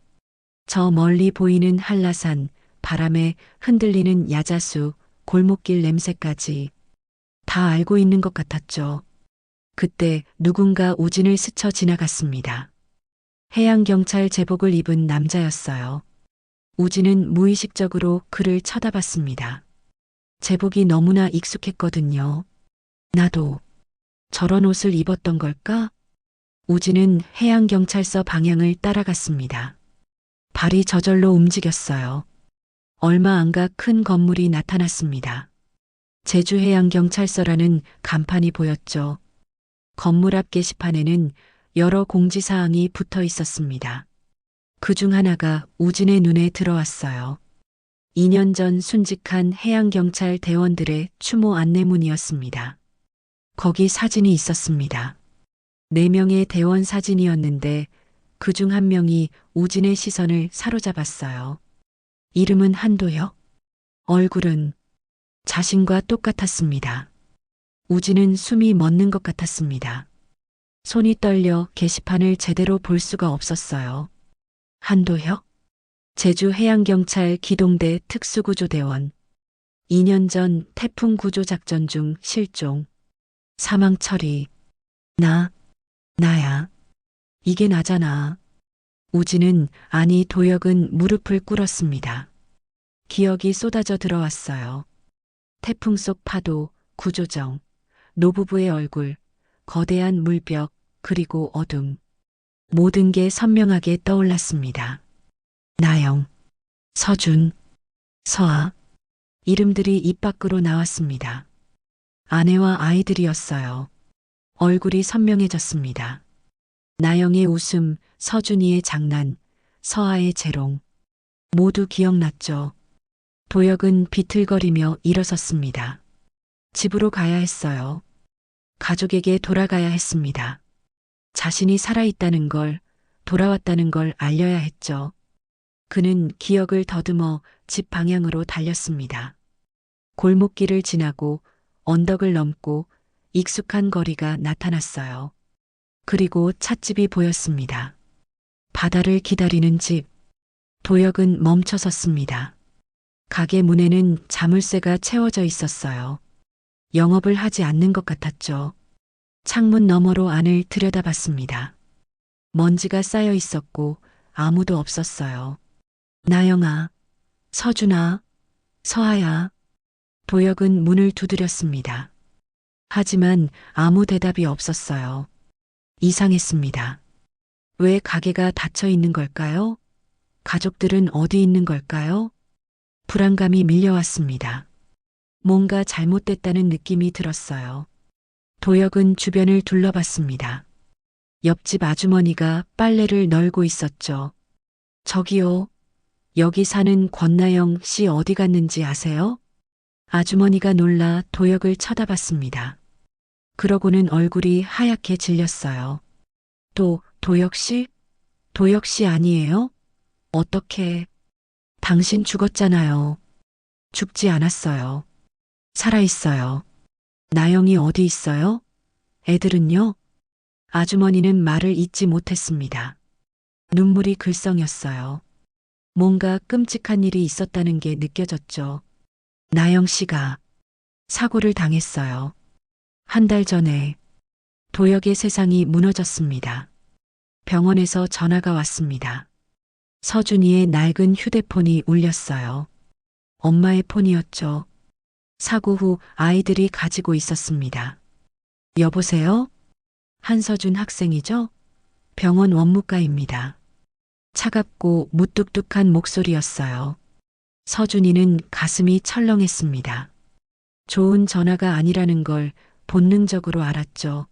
저 멀리 보이는 한라산, 바람에 흔들리는 야자수, 골목길 냄새까지 다 알고 있는 것 같았죠. 그때 누군가 우진을 스쳐 지나갔습니다. 해양경찰 제복을 입은 남자였어요. 우진은 무의식적으로 그를 쳐다봤습니다. 제복이 너무나 익숙했거든요. 나도 저런 옷을 입었던 걸까? 우진은 해양경찰서 방향을 따라갔습니다. 발이 저절로 움직였어요. 얼마 안 가 큰 건물이 나타났습니다. 제주해양경찰서라는 간판이 보였죠. 건물 앞 게시판에는 여러 공지사항이 붙어 있었습니다. 그 중 하나가 우진의 눈에 들어왔어요. 2년 전 순직한 해양경찰 대원들의 추모 안내문이었습니다. 거기 사진이 있었습니다. 4명의 대원 사진이었는데 그 중 한 명이 우진의 시선을 사로잡았어요. 이름은 한도혁. 얼굴은 자신과 똑같았습니다. 우진은 숨이 멎는 것 같았습니다. 손이 떨려 게시판을 제대로 볼 수가 없었어요. 한도혁? 제주해양경찰 기동대 특수구조대원. 2년 전 태풍 구조작전 중 실종. 사망 처리. 나야. 이게 나잖아. 우진은, 아니 도혁은 무릎을 꿇었습니다. 기억이 쏟아져 들어왔어요. 태풍 속 파도, 구조정, 노부부의 얼굴, 거대한 물벽, 그리고 어둠. 모든 게 선명하게 떠올랐습니다. 나영, 서준, 서아. 이름들이 입 밖으로 나왔습니다. 아내와 아이들이었어요. 얼굴이 선명해졌습니다. 나영의 웃음, 서준이의 장난, 서아의 재롱. 모두 기억났죠. 도혁은 비틀거리며 일어섰습니다. 집으로 가야 했어요. 가족에게 돌아가야 했습니다. 자신이 살아있다는 걸, 돌아왔다는 걸 알려야 했죠. 그는 기억을 더듬어 집 방향으로 달렸습니다. 골목길을 지나고 언덕을 넘고 익숙한 거리가 나타났어요. 그리고 찻집이 보였습니다. 바다를 기다리는 집. 도혁은 멈춰 섰습니다. 가게 문에는 자물쇠가 채워져 있었어요. 영업을 하지 않는 것 같았죠. 창문 너머로 안을 들여다봤습니다. 먼지가 쌓여 있었고 아무도 없었어요. 나영아, 서준아, 서아야. 도혁은 문을 두드렸습니다. 하지만 아무 대답이 없었어요. 이상했습니다. 왜 가게가 닫혀 있는 걸까요? 가족들은 어디 있는 걸까요? 불안감이 밀려왔습니다. 뭔가 잘못됐다는 느낌이 들었어요. 도혁은 주변을 둘러봤습니다. 옆집 아주머니가 빨래를 널고 있었죠. 저기요, 여기 사는 권나영 씨 어디 갔는지 아세요? 아주머니가 놀라 도혁을 쳐다봤습니다. 그러고는 얼굴이 하얗게 질렸어요. 도혁 씨? 도혁 씨 아니에요? 어떻게? 당신 죽었잖아요. 죽지 않았어요. 살아있어요. 나영이 어디 있어요? 애들은요? 아주머니는 말을 잇지 못했습니다. 눈물이 글썽였어요. 뭔가 끔찍한 일이 있었다는 게 느껴졌죠. 나영 씨가 사고를 당했어요. 한 달 전에 도혁의 세상이 무너졌습니다. 병원에서 전화가 왔습니다. 서준이의 낡은 휴대폰이 울렸어요. 엄마의 폰이었죠. 사고 후 아이들이 가지고 있었습니다. 여보세요? 한서준 학생이죠? 병원 원무과입니다. 차갑고 무뚝뚝한 목소리였어요. 서준이는 가슴이 철렁했습니다. 좋은 전화가 아니라는 걸 본능적으로 알았죠.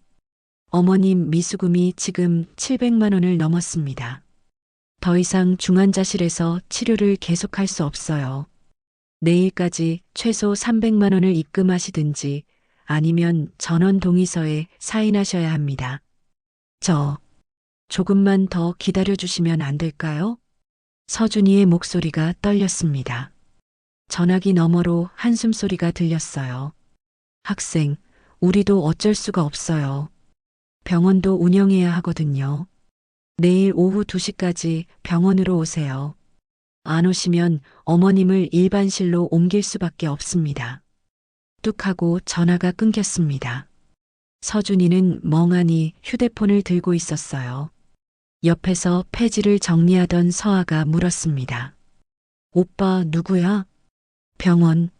어머님 미수금이 지금 700만 원을 넘었습니다. 더 이상 중환자실에서 치료를 계속할 수 없어요. 내일까지 최소 300만 원을 입금하시든지 아니면 전원 동의서에 사인하셔야 합니다. 조금만 더 기다려주시면 안 될까요? 서준이의 목소리가 떨렸습니다. 전화기 너머로 한숨소리가 들렸어요. 학생, 우리도 어쩔 수가 없어요. 병원도 운영해야 하거든요. 내일 오후 2시까지 병원으로 오세요. 안 오시면 어머님을 일반실로 옮길 수밖에 없습니다. 뚝 하고 전화가 끊겼습니다. 서준이는 멍하니 휴대폰을 들고 있었어요. 옆에서 폐지를 정리하던 서아가 물었습니다. 오빠 누구야? 병원.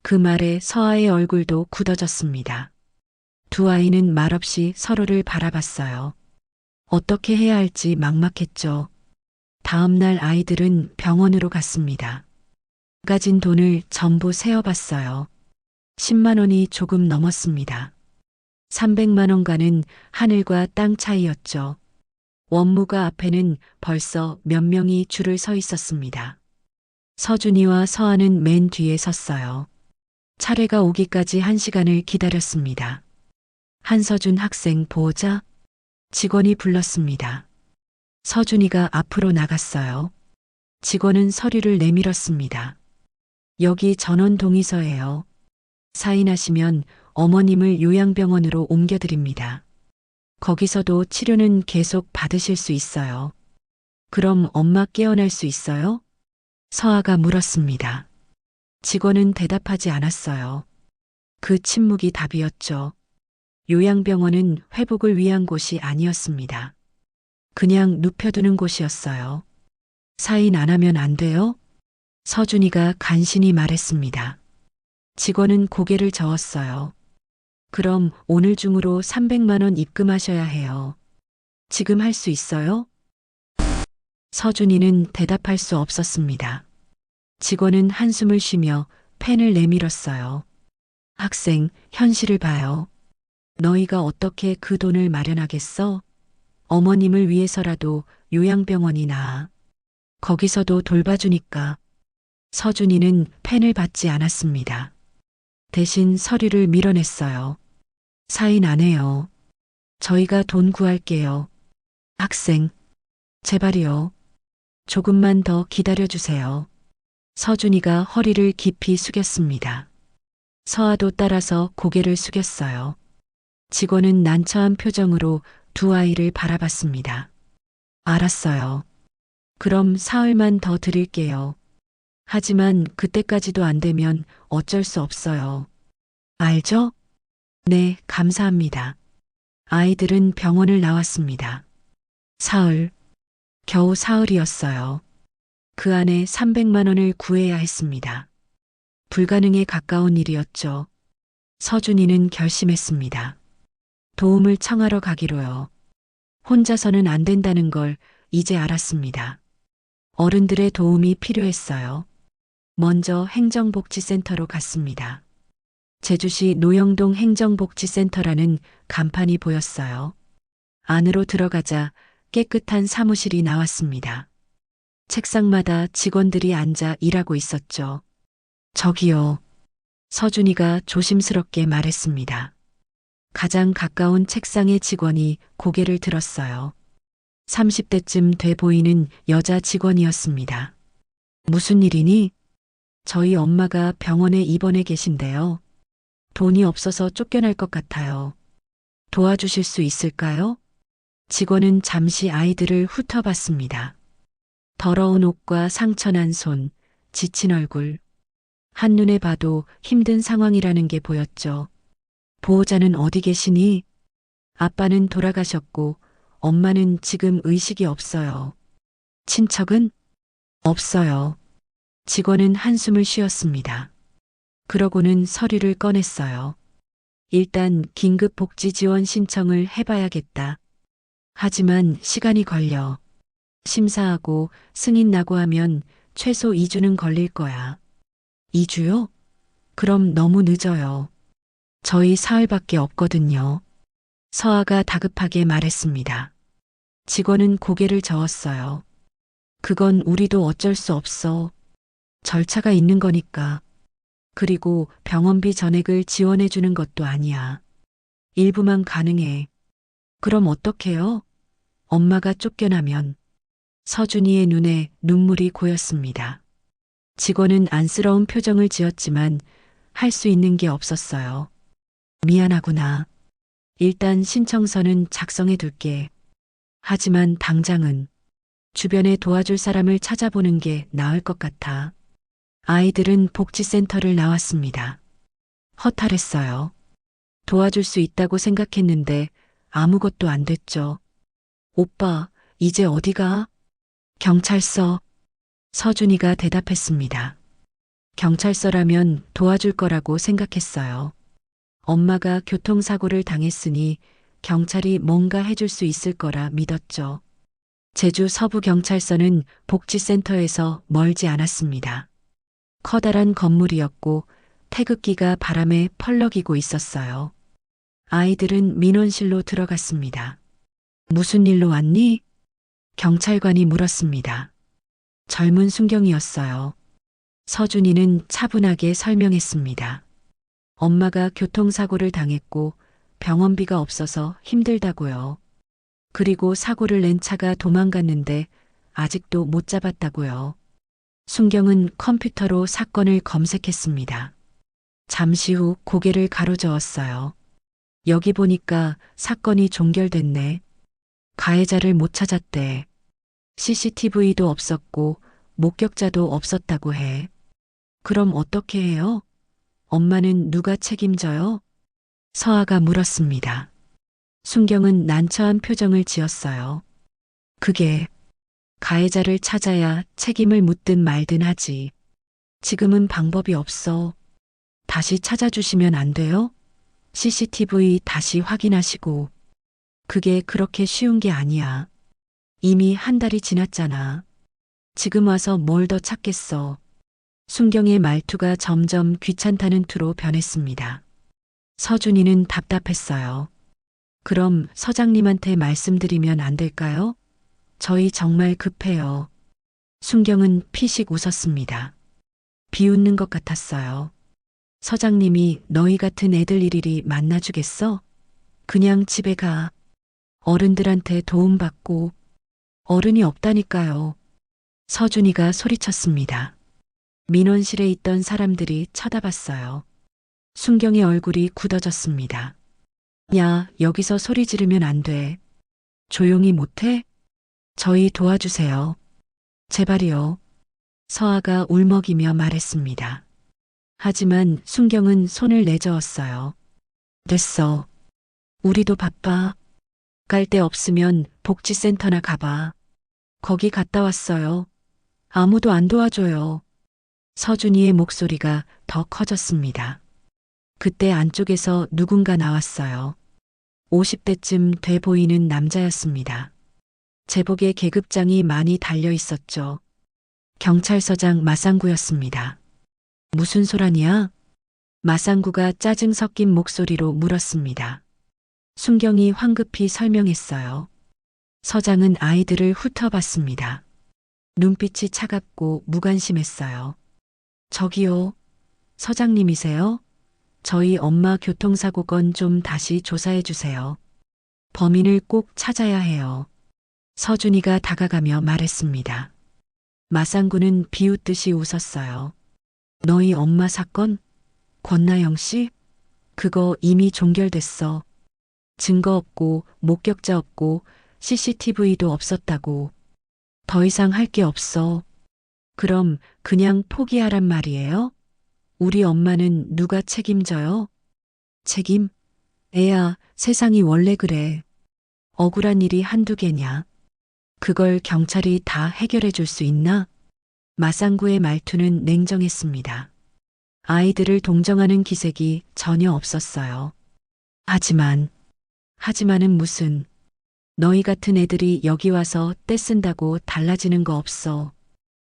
그 말에 서아의 얼굴도 굳어졌습니다. 두 아이는 말없이 서로를 바라봤어요. 어떻게 해야 할지 막막했죠. 다음 날 아이들은 병원으로 갔습니다. 가진 돈을 전부 세어봤어요. 10만 원이 조금 넘었습니다. 300만 원가는 하늘과 땅 차이였죠. 원무가 앞에는 벌써 몇 명이 줄을 서 있었습니다. 서준이와 서아는 맨 뒤에 섰어요. 차례가 오기까지 1시간을 기다렸습니다. 한서준 학생 보호자? 직원이 불렀습니다. 서준이가 앞으로 나갔어요. 직원은 서류를 내밀었습니다. 여기 전원 동의서예요. 사인하시면 어머님을 요양병원으로 옮겨드립니다. 거기서도 치료는 계속 받으실 수 있어요. 그럼 엄마 깨어날 수 있어요? 서아가 물었습니다. 직원은 대답하지 않았어요. 그 침묵이 답이었죠. 요양병원은 회복을 위한 곳이 아니었습니다. 그냥 눕혀두는 곳이었어요. 사인 안 하면 안 돼요? 서준이가 간신히 말했습니다. 직원은 고개를 저었어요. 그럼 오늘 중으로 300만 원 입금하셔야 해요. 지금 할 수 있어요? 서준이는 대답할 수 없었습니다. 직원은 한숨을 쉬며 펜을 내밀었어요. 학생, 현실을 봐요. 너희가 어떻게 그 돈을 마련하겠어? 어머님을 위해서라도 요양병원이 나아. 거기서도 돌봐주니까. 서준이는 펜을 받지 않았습니다. 대신 서류를 밀어냈어요. 사인 안 해요. 저희가 돈 구할게요. 학생, 제발이요. 조금만 더 기다려주세요. 서준이가 허리를 깊이 숙였습니다. 서아도 따라서 고개를 숙였어요. 직원은 난처한 표정으로 두 아이를 바라봤습니다. 알았어요. 그럼 사흘만 더 드릴게요. 하지만 그때까지도 안 되면 어쩔 수 없어요. 알죠? 네, 감사합니다. 아이들은 병원을 나왔습니다. 사흘. 겨우 사흘이었어요. 그 안에 300만 원을 구해야 했습니다. 불가능에 가까운 일이었죠. 서준이는 결심했습니다. 도움을 청하러 가기로요. 혼자서는 안 된다는 걸 이제 알았습니다. 어른들의 도움이 필요했어요. 먼저 행정복지센터로 갔습니다. 제주시 노영동 행정복지센터라는 간판이 보였어요. 안으로 들어가자 깨끗한 사무실이 나왔습니다. 책상마다 직원들이 앉아 일하고 있었죠. 저기요. 서준이가 조심스럽게 말했습니다. 가장 가까운 책상의 직원이 고개를 들었어요. 30대쯤 돼 보이는 여자 직원이었습니다. 무슨 일이니? 저희 엄마가 병원에 입원해 계신데요. 돈이 없어서 쫓겨날 것 같아요. 도와주실 수 있을까요? 직원은 잠시 아이들을 훑어봤습니다. 더러운 옷과 상처난 손, 지친 얼굴. 한눈에 봐도 힘든 상황이라는 게 보였죠. 보호자는 어디 계시니? 아빠는 돌아가셨고 엄마는 지금 의식이 없어요. 친척은? 없어요. 직원은 한숨을 쉬었습니다. 그러고는 서류를 꺼냈어요. 일단 긴급 복지 지원 신청을 해봐야겠다. 하지만 시간이 걸려. 심사하고 승인 나고 하면 최소 2주는 걸릴 거야. 2주요? 그럼 너무 늦어요. 저희 사흘밖에 없거든요. 서아가 다급하게 말했습니다. 직원은 고개를 저었어요. 그건 우리도 어쩔 수 없어. 절차가 있는 거니까. 그리고 병원비 전액을 지원해 주는 것도 아니야. 일부만 가능해. 그럼 어떡해요? 엄마가 쫓겨나면. 서준이의 눈에 눈물이 고였습니다. 직원은 안쓰러운 표정을 지었지만 할 수 있는 게 없었어요. 미안하구나. 일단 신청서는 작성해 둘게. 하지만 당장은 주변에 도와줄 사람을 찾아보는 게 나을 것 같아. 아이들은 복지센터를 나왔습니다. 허탈했어요. 도와줄 수 있다고 생각했는데 아무것도 안 됐죠. 오빠, 이제 어디가? 경찰서. 서준이가 대답했습니다. 경찰서라면 도와줄 거라고 생각했어요. 엄마가 교통사고를 당했으니 경찰이 뭔가 해줄 수 있을 거라 믿었죠. 제주 서부경찰서는 복지센터에서 멀지 않았습니다. 커다란 건물이었고 태극기가 바람에 펄럭이고 있었어요. 아이들은 민원실로 들어갔습니다. 무슨 일로 왔니? 경찰관이 물었습니다. 젊은 순경이었어요. 서준이는 차분하게 설명했습니다. 엄마가 교통사고를 당했고 병원비가 없어서 힘들다고요. 그리고 사고를 낸 차가 도망갔는데 아직도 못 잡았다고요. 순경은 컴퓨터로 사건을 검색했습니다. 잠시 후 고개를 가로저었어요. 여기 보니까 사건이 종결됐네. 가해자를 못 찾았대. CCTV도 없었고 목격자도 없었다고 해. 그럼 어떻게 해요? 엄마는 누가 책임져요? 서아가 물었습니다. 순경은 난처한 표정을 지었어요. 그게 가해자를 찾아야 책임을 묻든 말든 하지. 지금은 방법이 없어. 다시 찾아주시면 안 돼요? CCTV 다시 확인하시고. 그게 그렇게 쉬운 게 아니야. 이미 한 달이 지났잖아. 지금 와서 뭘 더 찾겠어. 순경의 말투가 점점 귀찮다는 투로 변했습니다. 서준이는 답답했어요. 그럼 서장님한테 말씀드리면 안 될까요? 저희 정말 급해요. 순경은 피식 웃었습니다. 비웃는 것 같았어요. 서장님이 너희 같은 애들 일일이 만나주겠어? 그냥 집에 가. 어른들한테 도움받고. 어른이 없다니까요. 서준이가 소리쳤습니다. 민원실에 있던 사람들이 쳐다봤어요. 순경의 얼굴이 굳어졌습니다. 야, 여기서 소리 지르면 안 돼. 조용히 못해? 저희 도와주세요. 제발이요. 서아가 울먹이며 말했습니다. 하지만 순경은 손을 내저었어요. 됐어. 우리도 바빠. 갈 데 없으면 복지센터나 가봐. 거기 갔다 왔어요. 아무도 안 도와줘요. 서준이의 목소리가 더 커졌습니다. 그때 안쪽에서 누군가 나왔어요. 50대쯤 돼 보이는 남자였습니다. 제복에 계급장이 많이 달려 있었죠. 경찰서장 마상구였습니다. 무슨 소란이야? 마상구가 짜증 섞인 목소리로 물었습니다. 순경이 황급히 설명했어요. 서장은 아이들을 훑어봤습니다. 눈빛이 차갑고 무관심했어요. 저기요, 서장님이세요? 저희 엄마 교통사고 건 좀 다시 조사해 주세요. 범인을 꼭 찾아야 해요. 서준이가 다가가며 말했습니다. 마상구는 비웃듯이 웃었어요. 너희 엄마 사건? 권나영 씨? 그거 이미 종결됐어. 증거 없고 목격자 없고 CCTV도 없었다고. 더 이상 할 게 없어. 그럼 그냥 포기하란 말이에요? 우리 엄마는 누가 책임져요? 책임? 애야, 세상이 원래 그래. 억울한 일이 한두 개냐. 그걸 경찰이 다 해결해 줄 수 있나? 마상구의 말투는 냉정했습니다. 아이들을 동정하는 기색이 전혀 없었어요. 하지만은 무슨, 너희 같은 애들이 여기 와서 떼쓴다고 달라지는 거 없어.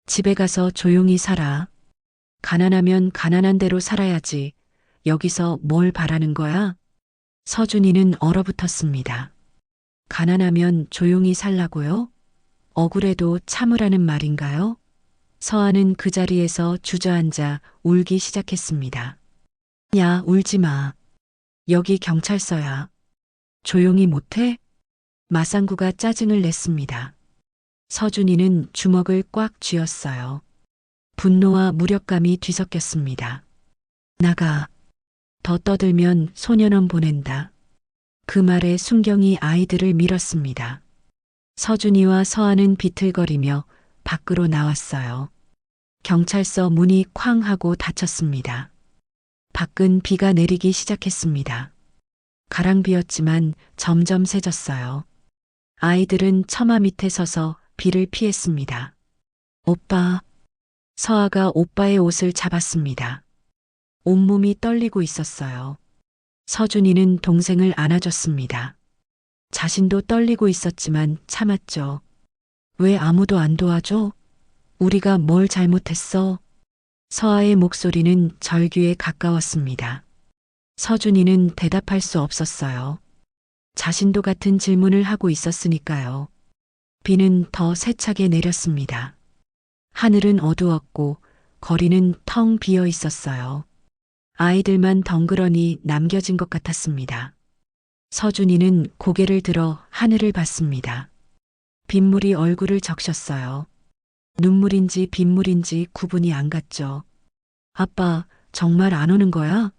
집에 가서 조용히 살아. 가난하면 가난한 대로 살아야지. 여기서 뭘 바라는 거야? 서준이는 얼어붙었습니다. 가난하면 조용히 살라고요? 억울해도 참으라는 말인가요? 서아는 그 자리에서 주저앉아 울기 시작했습니다. 야, 울지 마. 여기 경찰서야. 조용히 못해? 마상구가 짜증을 냈습니다. 서준이는 주먹을 꽉 쥐었어요. 분노와 무력감이 뒤섞였습니다. 나가. 더 떠들면 소년원 보낸다. 그 말에 순경이 아이들을 밀었습니다. 서준이와 서아는 비틀거리며 밖으로 나왔어요. 경찰서 문이 쾅 하고 닫혔습니다. 밖은 비가 내리기 시작했습니다. 가랑비였지만 점점 새졌어요. 아이들은 처마 밑에 서서 비를 피했습니다. 오빠. 서아가 오빠의 옷을 잡았습니다. 온몸이 떨리고 있었어요. 서준이는 동생을 안아줬습니다. 자신도 떨리고 있었지만 참았죠. 왜 아무도 안 도와줘? 우리가 뭘 잘못했어? 서아의 목소리는 절규에 가까웠습니다. 서준이는 대답할 수 없었어요. 자신도 같은 질문을 하고 있었으니까요. 비는 더 세차게 내렸습니다. 하늘은 어두웠고 거리는 텅 비어 있었어요. 아이들만 덩그러니 남겨진 것 같았습니다. 서준이는 고개를 들어 하늘을 봤습니다. 빗물이 얼굴을 적셨어요. 눈물인지 빗물인지 구분이 안 갔죠. 아빠, 정말 안 오는 거야?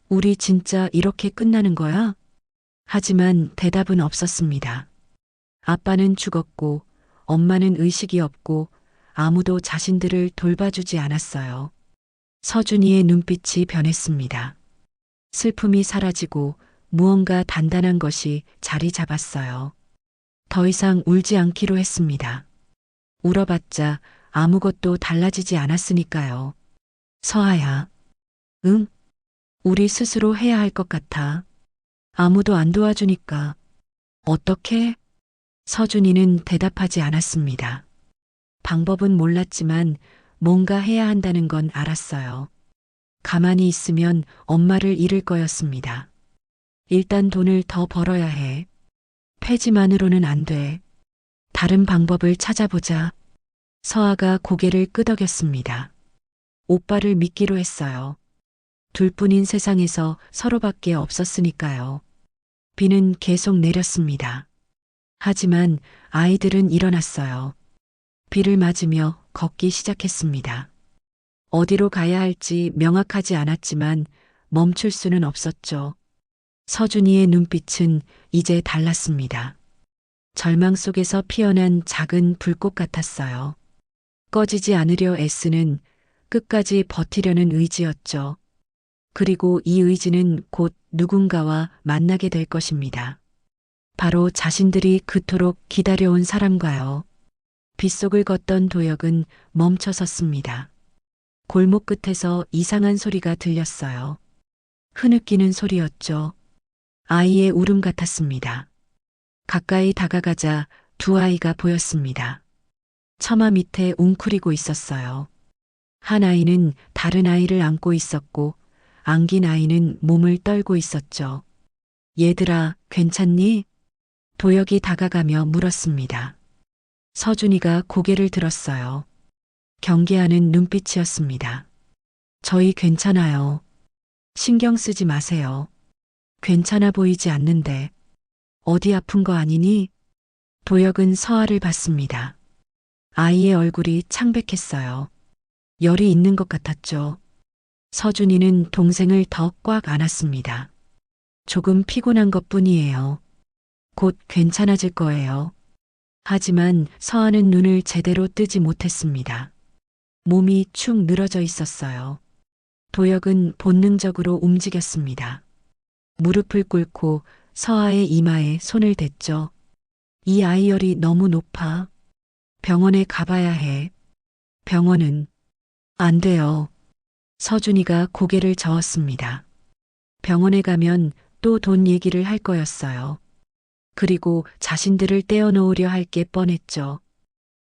우리 진짜 이렇게 끝나는 거야? 하지만 대답은 없었습니다. 아빠는 죽었고 엄마는 의식이 없고 아무도 자신들을 돌봐주지 않았어요. 서준이의 눈빛이 변했습니다. 슬픔이 사라지고 무언가 단단한 것이 자리 잡았어요. 더 이상 울지 않기로 했습니다. 울어봤자 아무것도 달라지지 않았으니까요. 서아야. 응? 우리 스스로 해야 할 것 같아. 아무도 안 도와주니까. 어떻게? 서준이는 대답하지 않았습니다. 방법은 몰랐지만 뭔가 해야 한다는 건 알았어요. 가만히 있으면 엄마를 잃을 거였습니다. 일단 돈을 더 벌어야 해. 폐지만으로는 안 돼. 다른 방법을 찾아보자. 서아가 고개를 끄덕였습니다. 오빠를 믿기로 했어요. 둘뿐인 세상에서 서로밖에 없었으니까요. 비는 계속 내렸습니다. 하지만 아이들은 일어났어요. 비를 맞으며 걷기 시작했습니다. 어디로 가야 할지 명확하지 않았지만 멈출 수는 없었죠. 서준이의 눈빛은 이제 달랐습니다. 절망 속에서 피어난 작은 불꽃 같았어요. 꺼지지 않으려 애쓰는 끝까지 버티려는 의지였죠. 그리고 이 의지는 곧 누군가와 만나게 될 것입니다. 바로 자신들이 그토록 기다려온 사람과요. 빗속을 걷던 도혁은 멈춰 섰습니다. 골목 끝에서 이상한 소리가 들렸어요. 흐느끼는 소리였죠. 아이의 울음 같았습니다. 가까이 다가가자 두 아이가 보였습니다. 처마 밑에 웅크리고 있었어요. 한 아이는 다른 아이를 안고 있었고 안긴 아이는 몸을 떨고 있었죠. 얘들아, 괜찮니? 도혁이 다가가며 물었습니다. 서준이가 고개를 들었어요. 경계하는 눈빛이었습니다. 저희 괜찮아요. 신경 쓰지 마세요. 괜찮아 보이지 않는데. 어디 아픈 거 아니니? 도혁은 서아를 봤습니다. 아이의 얼굴이 창백했어요. 열이 있는 것 같았죠. 서준이는 동생을 더 꽉 안았습니다. 조금 피곤한 것 뿐이에요. 곧 괜찮아질 거예요. 하지만 서아는 눈을 제대로 뜨지 못했습니다. 몸이 축 늘어져 있었어요. 도혁은 본능적으로 움직였습니다. 무릎을 꿇고 서아의 이마에 손을 댔죠. 이 아이 열이 너무 높아. 병원에 가봐야 해. 병원은 안 돼요. 서준이가 고개를 저었습니다. 병원에 가면 또 돈 얘기를 할 거였어요. 그리고 자신들을 떼어놓으려 할 게 뻔했죠.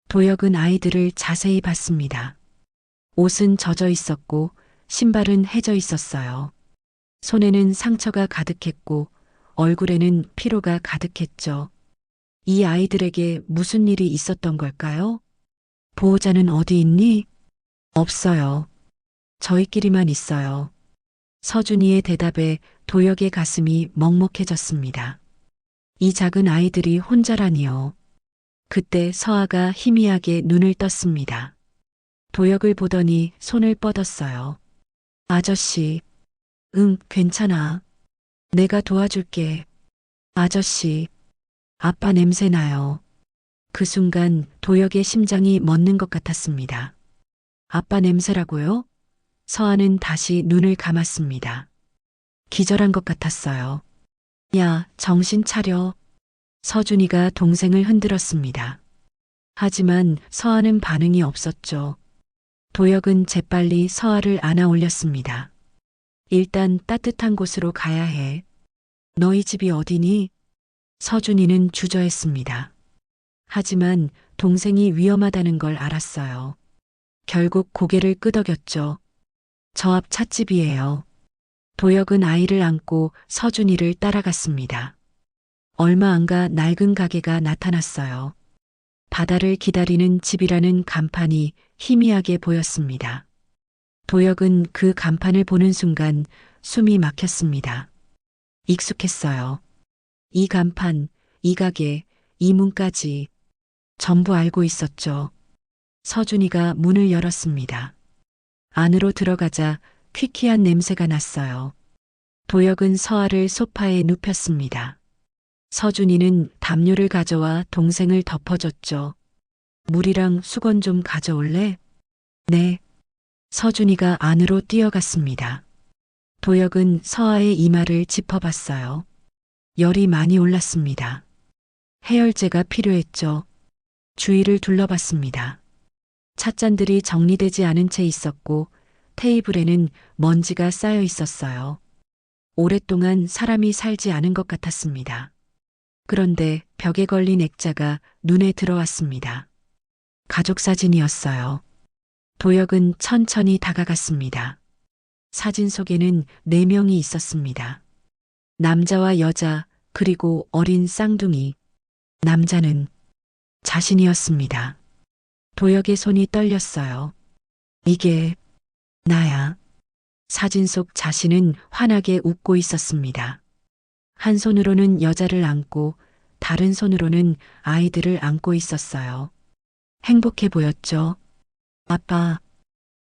도혁은 아이들을 자세히 봤습니다. 옷은 젖어 있었고 신발은 해져 있었어요. 손에는 상처가 가득했고 얼굴에는 피로가 가득했죠. 이 아이들에게 무슨 일이 있었던 걸까요? 보호자는 어디 있니? 없어요. 저희끼리만 있어요. 서준이의 대답에 도혁의 가슴이 먹먹해졌습니다. 이 작은 아이들이 혼자라니요. 그때 서아가 희미하게 눈을 떴습니다. 도혁을 보더니 손을 뻗었어요. 아저씨, 응, 괜찮아. 내가 도와줄게. 아저씨, 아빠 냄새 나요. 그 순간 도혁의 심장이 멎는 것 같았습니다. 아빠 냄새라고요? 서아는 다시 눈을 감았습니다. 기절한 것 같았어요. 야, 정신 차려. 서준이가 동생을 흔들었습니다. 하지만 서아는 반응이 없었죠. 도혁은 재빨리 서아를 안아 올렸습니다. 일단 따뜻한 곳으로 가야 해. 너희 집이 어디니? 서준이는 주저했습니다. 하지만 동생이 위험하다는 걸 알았어요. 결국 고개를 끄덕였죠. 저 앞 찻집이에요. 도혁은 아이를 안고 서준이를 따라갔습니다. 얼마 안 가 낡은 가게가 나타났어요. 바다를 기다리는 집이라는 간판이 희미하게 보였습니다. 도혁은 그 간판을 보는 순간 숨이 막혔습니다. 익숙했어요. 이 간판, 이 가게, 이 문까지 전부 알고 있었죠. 서준이가 문을 열었습니다. 안으로 들어가자 퀴퀴한 냄새가 났어요. 도혁은 서아를 소파에 눕혔습니다. 서준이는 담요를 가져와 동생을 덮어줬죠. 물이랑 수건 좀 가져올래? 네. 서준이가 안으로 뛰어갔습니다. 도혁은 서아의 이마를 짚어봤어요. 열이 많이 올랐습니다. 해열제가 필요했죠. 주위를 둘러봤습니다. 찻잔들이 정리되지 않은 채 있었고 테이블에는 먼지가 쌓여 있었어요. 오랫동안 사람이 살지 않은 것 같았습니다. 그런데 벽에 걸린 액자가 눈에 들어왔습니다. 가족 사진이었어요. 도혁은 천천히 다가갔습니다. 사진 속에는 4명이 있었습니다. 남자와 여자, 그리고 어린 쌍둥이. 남자는 자신이었습니다. 도혁의 손이 떨렸어요. 이게 나야. 사진 속 자신은 환하게 웃고 있었습니다. 한 손으로는 여자를 안고 다른 손으로는 아이들을 안고 있었어요. 행복해 보였죠. 아빠.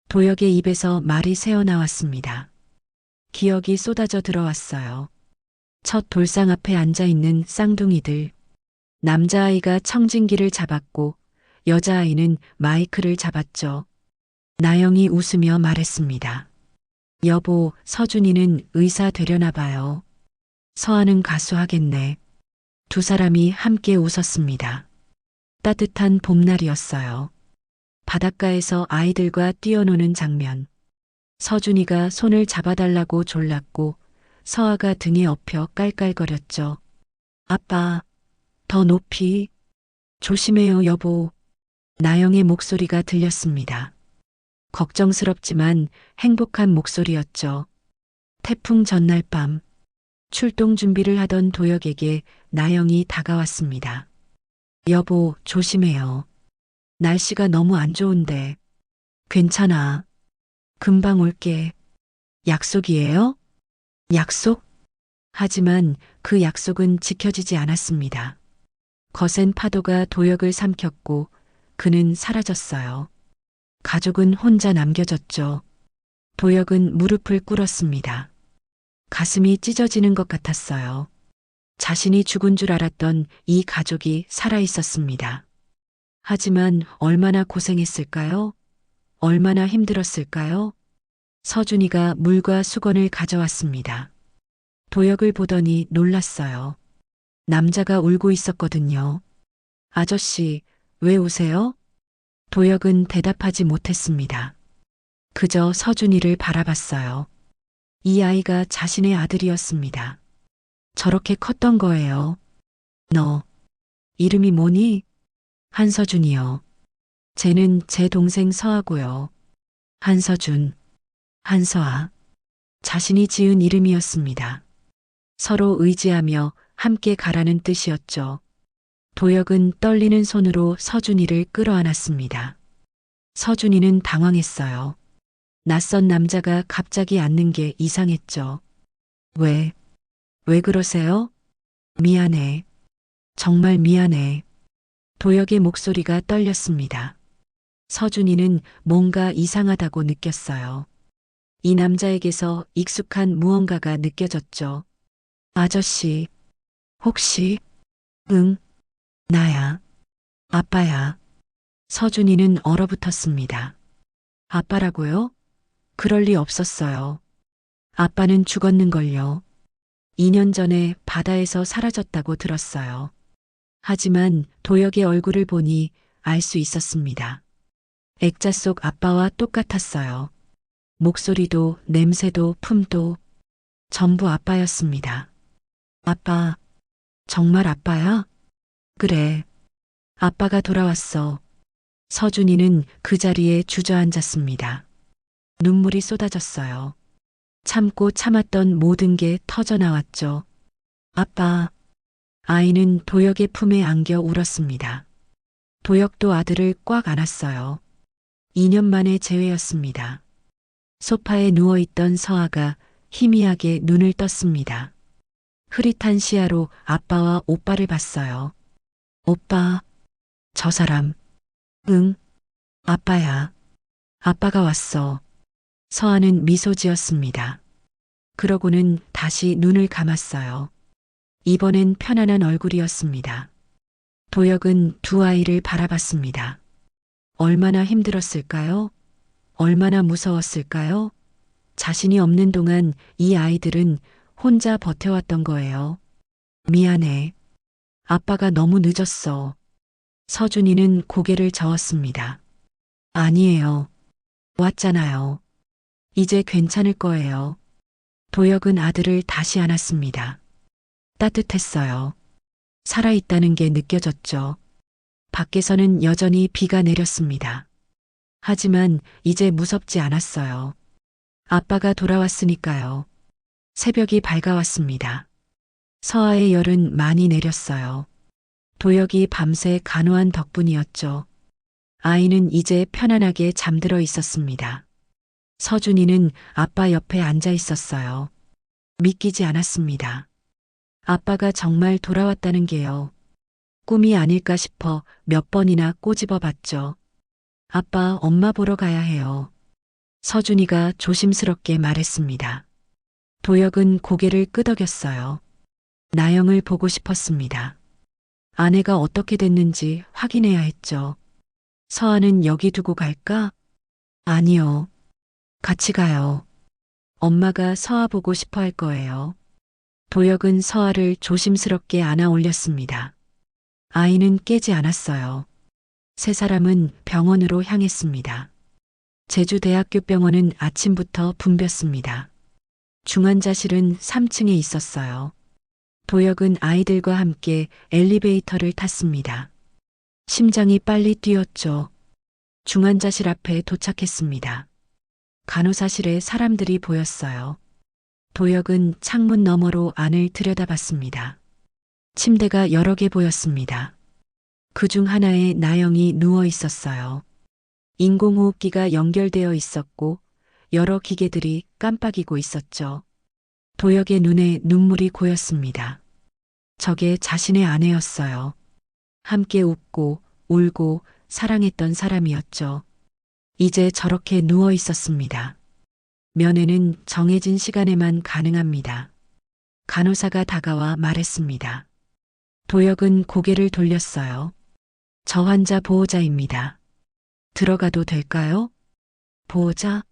도혁의 입에서 말이 새어나왔습니다. 기억이 쏟아져 들어왔어요. 첫 돌상 앞에 앉아 있는 쌍둥이들. 남자아이가 청진기를 잡았고 여자아이는 마이크를 잡았죠. 나영이 웃으며 말했습니다. 여보, 서준이는 의사 되려나 봐요. 서아는 가수 하겠네. 두 사람이 함께 웃었습니다. 따뜻한 봄날이었어요. 바닷가에서 아이들과 뛰어노는 장면. 서준이가 손을 잡아달라고 졸랐고 서아가 등에 엎여 깔깔거렸죠. 아빠, 더 높이. 조심해요, 여보. 나영의 목소리가 들렸습니다. 걱정스럽지만 행복한 목소리였죠. 태풍 전날 밤, 출동 준비를 하던 도혁에게 나영이 다가왔습니다. 여보, 조심해요. 날씨가 너무 안 좋은데. 괜찮아. 금방 올게. 약속이에요? 약속? 하지만 그 약속은 지켜지지 않았습니다. 거센 파도가 도혁을 삼켰고 그는 사라졌어요. 가족은 혼자 남겨졌죠. 도혁은 무릎을 꿇었습니다. 가슴이 찢어지는 것 같았어요. 자신이 죽은 줄 알았던 이 가족이 살아 있었습니다. 하지만 얼마나 고생했을까요? 얼마나 힘들었을까요? 서준이가 물과 수건을 가져왔습니다. 도혁을 보더니 놀랐어요. 남자가 울고 있었거든요. 아저씨, 왜 우세요? 도혁은 대답하지 못했습니다. 그저 서준이를 바라봤어요. 이 아이가 자신의 아들이었습니다. 저렇게 컸던 거예요. 너, 이름이 뭐니? 한서준이요. 쟤는 제 동생 서하고요. 한서준, 한서아. 자신이 지은 이름이었습니다. 서로 의지하며 함께 가라는 뜻이었죠. 도혁은 떨리는 손으로 서준이를 끌어안았습니다. 서준이는 당황했어요. 낯선 남자가 갑자기 앉는 게 이상했죠. 왜? 왜 그러세요? 미안해. 정말 미안해. 도혁의 목소리가 떨렸습니다. 서준이는 뭔가 이상하다고 느꼈어요. 이 남자에게서 익숙한 무언가가 느껴졌죠. 아저씨, 혹시, 응, 나야, 아빠야. 서준이는 얼어붙었습니다. 아빠라고요? 그럴 리 없었어요. 아빠는 죽었는걸요. 2년 전에 바다에서 사라졌다고 들었어요. 하지만 도혁의 얼굴을 보니 알 수 있었습니다. 액자 속 아빠와 똑같았어요. 목소리도 냄새도 품도 전부 아빠였습니다. 아빠, 정말 아빠야? 그래. 아빠가 돌아왔어. 서준이는 그 자리에 주저앉았습니다. 눈물이 쏟아졌어요. 참고 참았던 모든 게 터져나왔죠. 아빠. 아이는 도혁의 품에 안겨 울었습니다. 도혁도 아들을 꽉 안았어요. 2년 만의 재회였습니다. 소파에 누워있던 서아가 희미하게 눈을 떴습니다. 흐릿한 시야로 아빠와 오빠를 봤어요. 오빠, 저 사람. 응, 아빠야. 아빠가 왔어. 서아는 미소 지었습니다. 그러고는 다시 눈을 감았어요. 이번엔 편안한 얼굴이었습니다. 도혁은 두 아이를 바라봤습니다. 얼마나 힘들었을까요? 얼마나 무서웠을까요? 자신이 없는 동안 이 아이들은 혼자 버텨왔던 거예요. 미안해. 아빠가 너무 늦었어. 서준이는 고개를 저었습니다. 아니에요. 왔잖아요. 이제 괜찮을 거예요. 도혁은 아들을 다시 안았습니다. 따뜻했어요. 살아있다는 게 느껴졌죠. 밖에서는 여전히 비가 내렸습니다. 하지만 이제 무섭지 않았어요. 아빠가 돌아왔으니까요. 새벽이 밝아왔습니다. 서아의 열은 많이 내렸어요. 도혁이 밤새 간호한 덕분이었죠. 아이는 이제 편안하게 잠들어 있었습니다. 서준이는 아빠 옆에 앉아 있었어요. 믿기지 않았습니다. 아빠가 정말 돌아왔다는 게요. 꿈이 아닐까 싶어 몇 번이나 꼬집어 봤죠. 아빠, 엄마 보러 가야 해요. 서준이가 조심스럽게 말했습니다. 도혁은 고개를 끄덕였어요. 나영을 보고 싶었습니다. 아내가 어떻게 됐는지 확인해야 했죠. 서아는 여기 두고 갈까? 아니요. 같이 가요. 엄마가 서아 보고 싶어 할 거예요. 도혁은 서아를 조심스럽게 안아 올렸습니다. 아이는 깨지 않았어요. 세 사람은 병원으로 향했습니다. 제주대학교 병원은 아침부터 붐볐습니다. 중환자실은 3층에 있었어요. 도혁은 아이들과 함께 엘리베이터를 탔습니다. 심장이 빨리 뛰었죠. 중환자실 앞에 도착했습니다. 간호사실에 사람들이 보였어요. 도혁은 창문 너머로 안을 들여다봤습니다. 침대가 여러 개 보였습니다. 그중 하나에 나영이 누워 있었어요. 인공호흡기가 연결되어 있었고 여러 기계들이 깜빡이고 있었죠. 도혁의 눈에 눈물이 고였습니다. 저게 자신의 아내였어요. 함께 웃고 울고 사랑했던 사람이었죠. 이제 저렇게 누워 있었습니다. 면회는 정해진 시간에만 가능합니다. 간호사가 다가와 말했습니다. 도혁은 고개를 돌렸어요. 저 환자 보호자입니다. 들어가도 될까요? 보호자?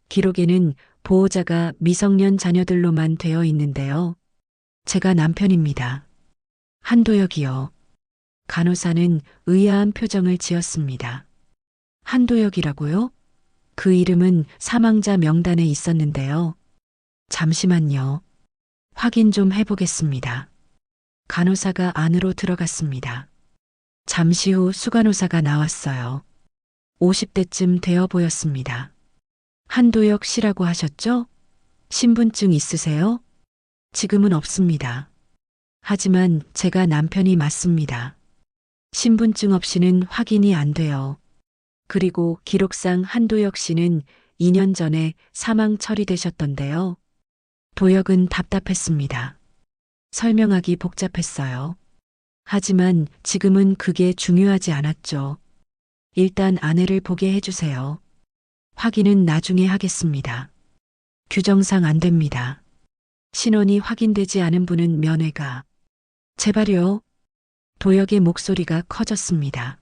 기록에는 보호자가 미성년 자녀들로만 되어 있는데요. 제가 남편입니다. 한도혁이요. 간호사는 의아한 표정을 지었습니다. 한도혁이라고요? 그 이름은 사망자 명단에 있었는데요. 잠시만요. 확인 좀 해보겠습니다. 간호사가 안으로 들어갔습니다. 잠시 후 수간호사가 나왔어요. 50대쯤 되어 보였습니다. 한도혁 씨라고 하셨죠? 신분증 있으세요? 지금은 없습니다. 하지만 제가 남편이 맞습니다. 신분증 없이는 확인이 안 돼요. 그리고 기록상 한도혁 씨는 2년 전에 사망 처리되셨던데요. 도혁은 답답했습니다. 설명하기 복잡했어요. 하지만 지금은 그게 중요하지 않았죠. 일단 아내를 보게 해주세요. 확인은 나중에 하겠습니다. 규정상 안 됩니다. 신원이 확인되지 않은 분은 면회가. 제발요. 도혁의 목소리가 커졌습니다.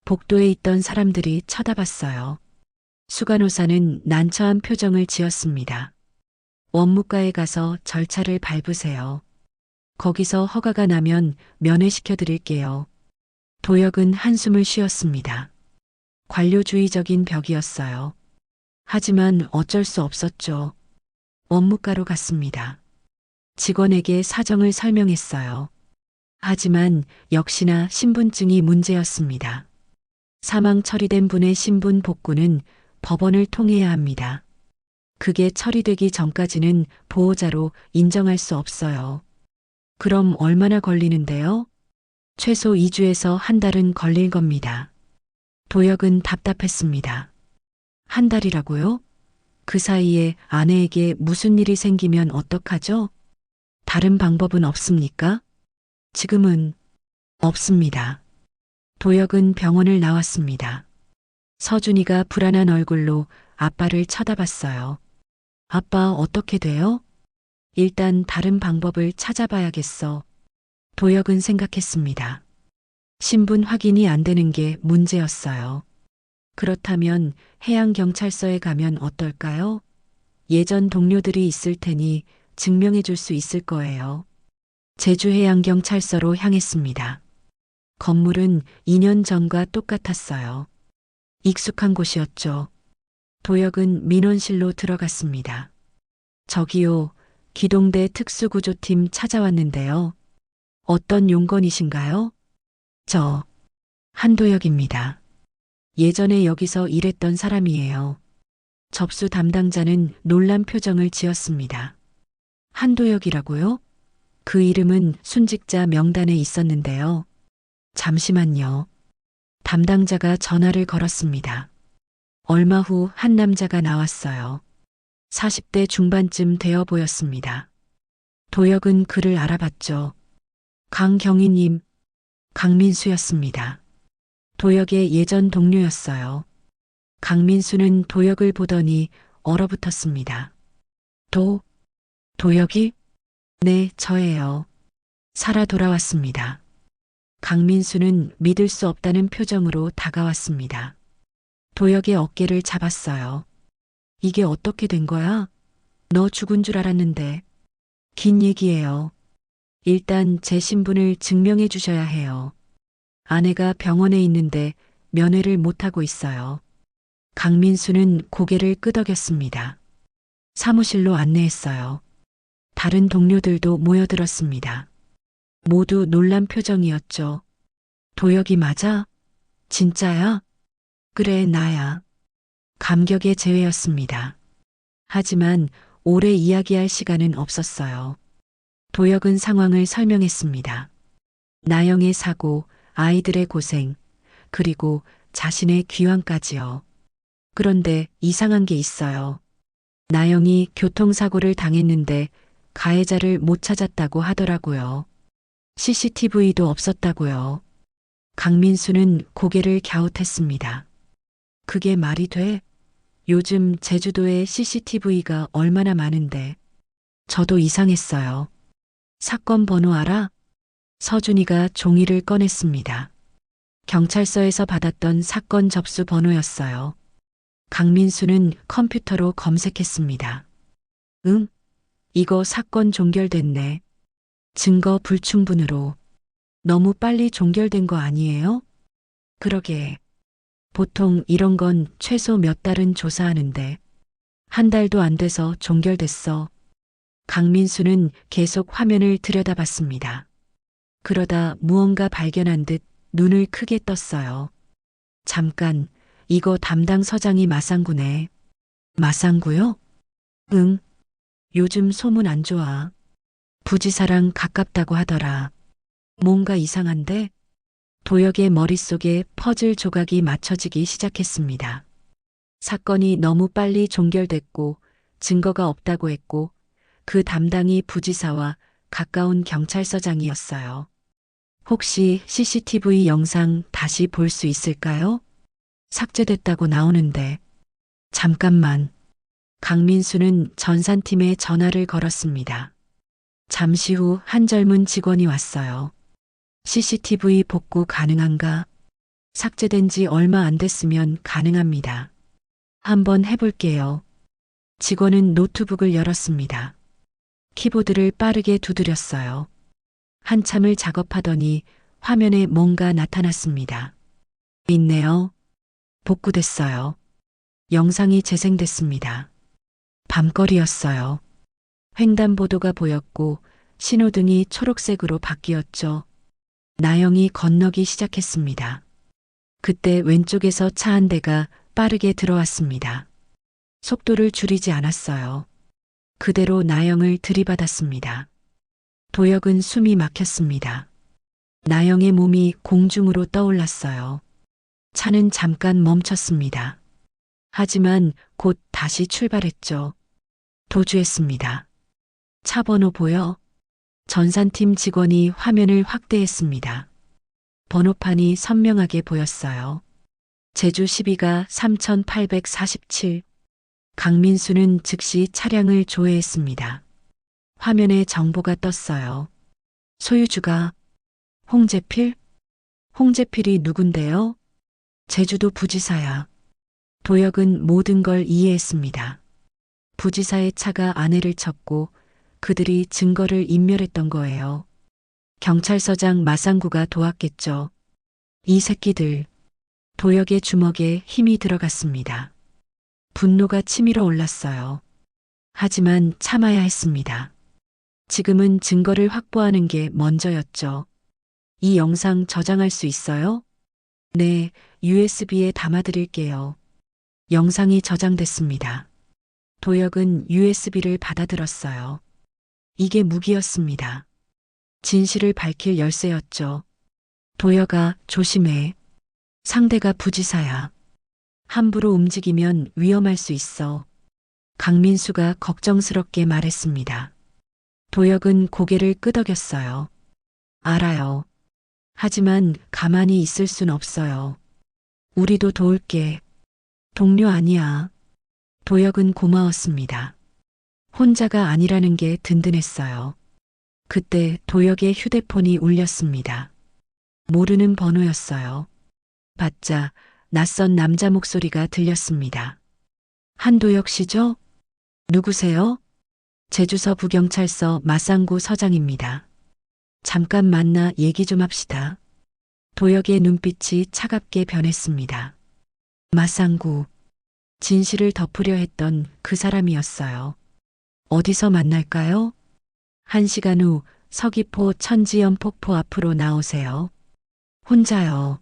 복도에 있던 사람들이 쳐다봤어요. 수간호사는 난처한 표정을 지었습니다. 원무과에 가서 절차를 밟으세요. 거기서 허가가 나면 면회시켜 드릴게요. 도혁은 한숨을 쉬었습니다. 관료주의적인 벽이었어요. 하지만 어쩔 수 없었죠. 원무과로 갔습니다. 직원에게 사정을 설명했어요. 하지만 역시나 신분증이 문제였습니다. 사망 처리된 분의 신분 복구는 법원을 통해야 합니다. 그게 처리되기 전까지는 보호자로 인정할 수 없어요. 그럼 얼마나 걸리는데요? 최소 2주에서 한 달은 걸릴 겁니다. 도혁은 답답했습니다. 한 달이라고요? 그 사이에 아내에게 무슨 일이 생기면 어떡하죠? 다른 방법은 없습니까? 지금은 없습니다. 도혁은 병원을 나왔습니다. 서준이가 불안한 얼굴로 아빠를 쳐다봤어요. 아빠 어떻게 돼요? 일단 다른 방법을 찾아봐야겠어. 도혁은 생각했습니다. 신분 확인이 안 되는 게 문제였어요. 그렇다면 해양경찰서에 가면 어떨까요? 예전 동료들이 있을 테니 증명해 줄 수 있을 거예요. 제주해양경찰서로 향했습니다. 건물은 2년 전과 똑같았어요. 익숙한 곳이었죠. 도혁은 민원실로 들어갔습니다. 저기요, 기동대 특수구조팀 찾아왔는데요. 어떤 용건이신가요? 저, 한도혁입니다. 예전에 여기서 일했던 사람이에요. 접수 담당자는 놀란 표정을 지었습니다. 한도혁이라고요? 그 이름은 순직자 명단에 있었는데요. 잠시만요. 담당자가 전화를 걸었습니다. 얼마 후 한 남자가 나왔어요. 40대 중반쯤 되어 보였습니다. 도혁은 그를 알아봤죠. 강경희님, 강민수였습니다. 도혁의 예전 동료였어요. 강민수는 도혁을 보더니 얼어붙었습니다. 도혁이? 네, 저예요. 살아 돌아왔습니다. 강민수는 믿을 수 없다는 표정으로 다가왔습니다. 도혁의 어깨를 잡았어요. 이게 어떻게 된 거야? 너 죽은 줄 알았는데. 긴 얘기예요. 일단 제 신분을 증명해 주셔야 해요. 아내가 병원에 있는데 면회를 못하고 있어요. 강민수는 고개를 끄덕였습니다. 사무실로 안내했어요. 다른 동료들도 모여들었습니다. 모두 놀란 표정이었죠. 도혁이 맞아? 진짜야? 그래, 나야. 감격의 재회였습니다. 하지만 오래 이야기할 시간은 없었어요. 도혁은 상황을 설명했습니다. 나영의 사고, 아이들의 고생, 그리고 자신의 귀환까지요. 그런데 이상한 게 있어요. 나영이 교통사고를 당했는데 가해자를 못 찾았다고 하더라고요. CCTV도 없었다고요. 강민수는 고개를 갸웃했습니다. 그게 말이 돼? 요즘 제주도에 CCTV가 얼마나 많은데. 저도 이상했어요. 사건 번호 알아? 서준이가 종이를 꺼냈습니다. 경찰서에서 받았던 사건 접수 번호였어요. 강민수는 컴퓨터로 검색했습니다. 응? 이거 사건 종결됐네. 증거 불충분으로. 너무 빨리 종결된 거 아니에요? 그러게. 보통 이런 건 최소 몇 달은 조사하는데 한 달도 안 돼서 종결됐어. 강민수는 계속 화면을 들여다봤습니다. 그러다 무언가 발견한 듯 눈을 크게 떴어요. 잠깐, 이거 담당 서장이 마상구네. 마상구요? 응. 요즘 소문 안 좋아. 부지사랑 가깝다고 하더라. 뭔가 이상한데? 도혁의 머릿속에 퍼즐 조각이 맞춰지기 시작했습니다. 사건이 너무 빨리 종결됐고 증거가 없다고 했고 그 담당이 부지사와 가까운 경찰서장이었어요. 혹시 CCTV 영상 다시 볼 수 있을까요? 삭제됐다고 나오는데. 잠깐만. 강민수는 전산팀에 전화를 걸었습니다. 잠시 후 한 젊은 직원이 왔어요. CCTV 복구 가능한가? 삭제된 지 얼마 안 됐으면 가능합니다. 한번 해볼게요. 직원은 노트북을 열었습니다. 키보드를 빠르게 두드렸어요. 한참을 작업하더니 화면에 뭔가 나타났습니다. 있네요. 복구됐어요. 영상이 재생됐습니다. 밤거리였어요. 횡단보도가 보였고 신호등이 초록색으로 바뀌었죠. 나영이 건너기 시작했습니다. 그때 왼쪽에서 차 한 대가 빠르게 들어왔습니다. 속도를 줄이지 않았어요. 그대로 나영을 들이받았습니다. 도혁은 숨이 막혔습니다. 나영의 몸이 공중으로 떠올랐어요. 차는 잠깐 멈췄습니다. 하지만 곧 다시 출발했죠. 도주했습니다. 차 번호 보여? 전산팀 직원이 화면을 확대했습니다. 번호판이 선명하게 보였어요. 제주 12가 3847. 강민수는 즉시 차량을 조회했습니다. 화면에 정보가 떴어요. 소유주가 홍재필? 홍재필이 누군데요? 제주도 부지사야. 도혁은 모든 걸 이해했습니다. 부지사의 차가 아내를 쳤고 그들이 증거를 인멸했던 거예요. 경찰서장 마상구가 도왔겠죠. 이 새끼들. 도혁의 주먹에 힘이 들어갔습니다. 분노가 치밀어 올랐어요. 하지만 참아야 했습니다. 지금은 증거를 확보하는 게 먼저였죠. 이 영상 저장할 수 있어요? 네, USB에 담아드릴게요. 영상이 저장됐습니다. 도혁은 USB를 받아들었어요. 이게 무기였습니다. 진실을 밝힐 열쇠였죠. 도혁아, 조심해. 상대가 부지사야. 함부로 움직이면 위험할 수 있어. 강민수가 걱정스럽게 말했습니다. 도혁은 고개를 끄덕였어요. 알아요. 하지만 가만히 있을 순 없어요. 우리도 도울게. 동료 아니야. 도혁은 고마웠습니다. 혼자가 아니라는 게 든든했어요. 그때 도혁의 휴대폰이 울렸습니다. 모르는 번호였어요. 받자 낯선 남자 목소리가 들렸습니다. 한도혁 씨죠? 누구세요? 제주서부경찰서 마상구 서장입니다. 잠깐 만나 얘기 좀 합시다. 도혁의 눈빛이 차갑게 변했습니다. 마상구. 진실을 덮으려 했던 그 사람이었어요. 어디서 만날까요? 1시간 후 서귀포 천지연 폭포 앞으로 나오세요. 혼자요.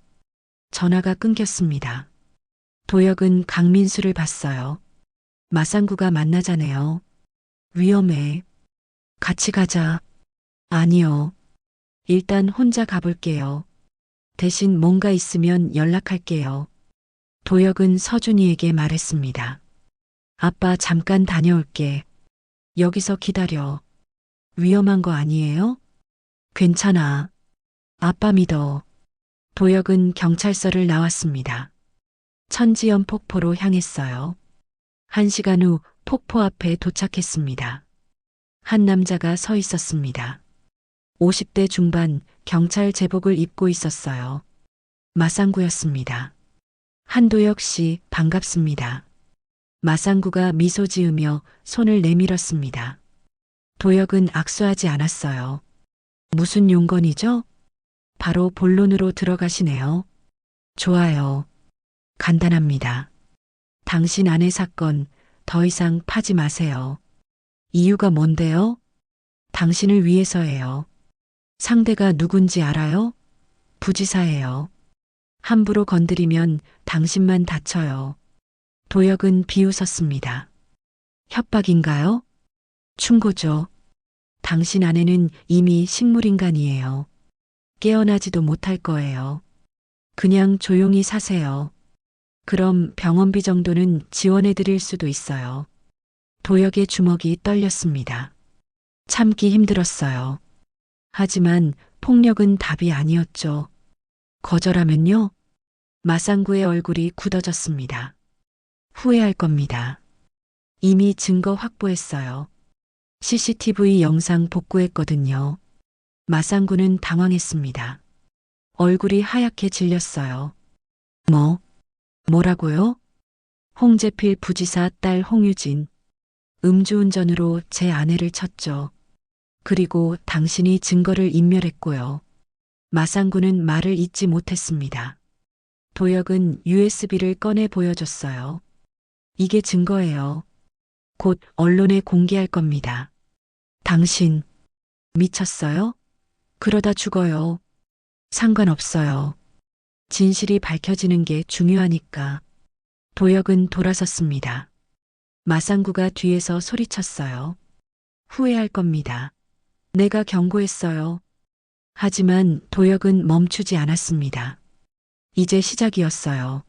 전화가 끊겼습니다. 도혁은 강민수를 봤어요. 마상구가 만나자네요. 위험해. 같이 가자. 아니요. 일단 혼자 가볼게요. 대신 뭔가 있으면 연락할게요. 도혁은 서준이에게 말했습니다. 아빠 잠깐 다녀올게. 여기서 기다려. 위험한 거 아니에요? 괜찮아. 아빠 믿어. 도혁은 경찰서를 나왔습니다. 천지연 폭포로 향했어요. 1시간 후 폭포 앞에 도착했습니다. 한 남자가 서 있었습니다. 50대 중반 경찰 제복을 입고 있었어요. 마상구였습니다. 한도혁 씨 반갑습니다. 마상구가 미소 지으며 손을 내밀었습니다. 도혁은 악수하지 않았어요. 무슨 용건이죠? 바로 본론으로 들어가시네요. 좋아요. 간단합니다. 당신 아내 사건 더 이상 파지 마세요. 이유가 뭔데요? 당신을 위해서예요. 상대가 누군지 알아요? 부지사예요. 함부로 건드리면 당신만 다쳐요. 도혁은 비웃었습니다. 협박인가요? 충고죠. 당신 아내는 이미 식물인간이에요. 깨어나지도 못할 거예요. 그냥 조용히 사세요. 그럼 병원비 정도는 지원해 드릴 수도 있어요. 도혁의 주먹이 떨렸습니다. 참기 힘들었어요. 하지만 폭력은 답이 아니었죠. 거절하면요? 마상구의 얼굴이 굳어졌습니다. 후회할 겁니다. 이미 증거 확보했어요. CCTV 영상 복구했거든요. 마상구는 당황했습니다. 얼굴이 하얗게 질렸어요. 뭐라고요? 홍재필 부지사 딸 홍유진. 음주운전으로 제 아내를 쳤죠. 그리고 당신이 증거를 인멸했고요. 마상구는 말을 잇지 못했습니다. 도혁은 USB를 꺼내 보여줬어요. 이게 증거예요. 곧 언론에 공개할 겁니다. 당신 미쳤어요? 그러다 죽어요. 상관없어요. 진실이 밝혀지는 게 중요하니까. 도혁은 돌아섰습니다. 마상구가 뒤에서 소리쳤어요. 후회할 겁니다. 내가 경고했어요. 하지만 도혁은 멈추지 않았습니다. 이제 시작이었어요.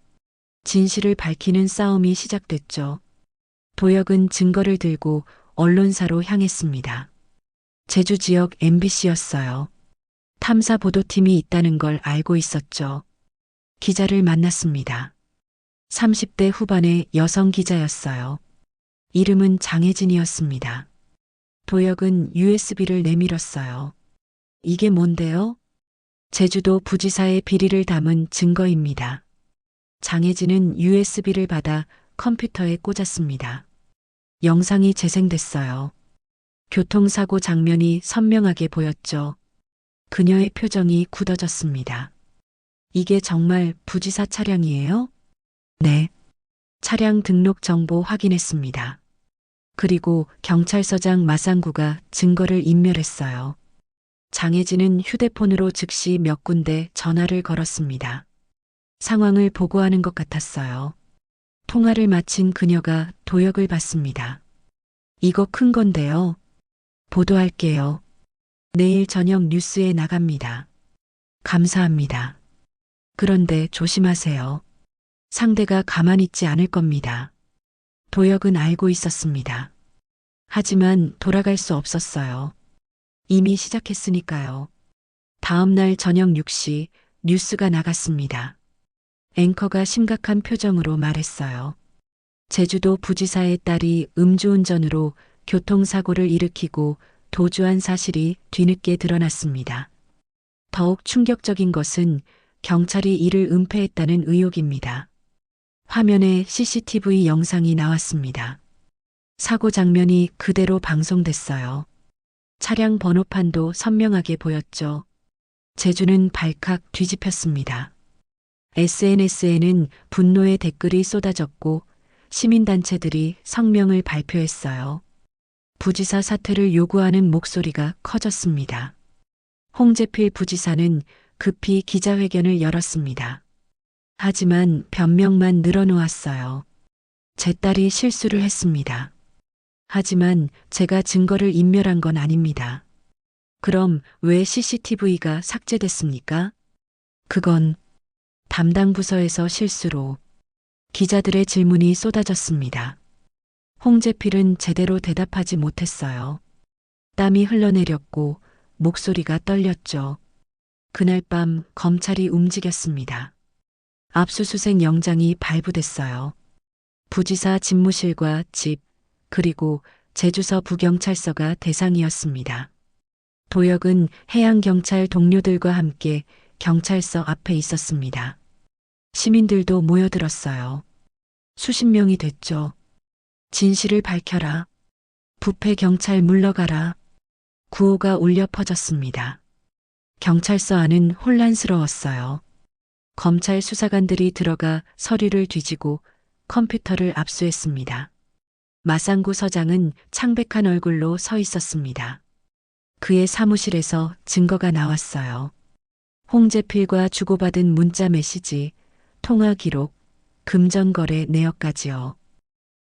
진실을 밝히는 싸움이 시작됐죠. 도혁은 증거를 들고 언론사로 향했습니다. 제주 지역 MBC였어요. 탐사 보도팀이 있다는 걸 알고 있었죠. 기자를 만났습니다. 30대 후반의 여성 기자였어요. 이름은 장혜진이었습니다. 도혁은 USB를 내밀었어요. 이게 뭔데요? 제주도 부지사의 비리를 담은 증거입니다. 장혜진은 USB를 받아 컴퓨터에 꽂았습니다. 영상이 재생됐어요. 교통사고 장면이 선명하게 보였죠. 그녀의 표정이 굳어졌습니다. 이게 정말 부지사 차량이에요? 네. 차량 등록 정보 확인했습니다. 그리고 경찰서장 마상구가 증거를 인멸했어요. 장혜진은 휴대폰으로 즉시 몇 군데 전화를 걸었습니다. 상황을 보고하는 것 같았어요. 통화를 마친 그녀가 도혁을 봤습니다. 이거 큰 건데요. 보도할게요. 내일 저녁 뉴스에 나갑니다. 감사합니다. 그런데 조심하세요. 상대가 가만히 있지 않을 겁니다. 도혁은 알고 있었습니다. 하지만 돌아갈 수 없었어요. 이미 시작했으니까요. 다음 날 저녁 6시 뉴스가 나갔습니다. 앵커가 심각한 표정으로 말했어요. 제주도 부지사의 딸이 음주운전으로 교통사고를 일으키고 도주한 사실이 뒤늦게 드러났습니다. 더욱 충격적인 것은 경찰이 이를 은폐했다는 의혹입니다. 화면에 CCTV 영상이 나왔습니다. 사고 장면이 그대로 방송됐어요. 차량 번호판도 선명하게 보였죠. 제주는 발칵 뒤집혔습니다. SNS에는 분노의 댓글이 쏟아졌고 시민단체들이 성명을 발표했어요. 부지사 사퇴를 요구하는 목소리가 커졌습니다. 홍재필 부지사는 급히 기자회견을 열었습니다. 하지만 변명만 늘어놓았어요. 제 딸이 실수를 했습니다. 하지만 제가 증거를 인멸한 건 아닙니다. 그럼 왜 CCTV가 삭제됐습니까? 그건 담당 부서에서 실수로. 기자들의 질문이 쏟아졌습니다. 홍재필은 제대로 대답하지 못했어요. 땀이 흘러내렸고 목소리가 떨렸죠. 그날 밤 검찰이 움직였습니다. 압수수색 영장이 발부됐어요. 부지사 집무실과 집, 그리고 제주서 부경찰서가 대상이었습니다. 도혁은 해양경찰 동료들과 함께 경찰서 앞에 있었습니다. 시민들도 모여들었어요. 수십 명이 됐죠. 진실을 밝혀라. 부패 경찰 물러가라. 구호가 울려 퍼졌습니다. 경찰서 안은 혼란스러웠어요. 검찰 수사관들이 들어가 서류를 뒤지고 컴퓨터를 압수했습니다. 마상구 서장은 창백한 얼굴로 서 있었습니다. 그의 사무실에서 증거가 나왔어요. 홍재필과 주고받은 문자 메시지, 통화 기록, 금전거래 내역까지요.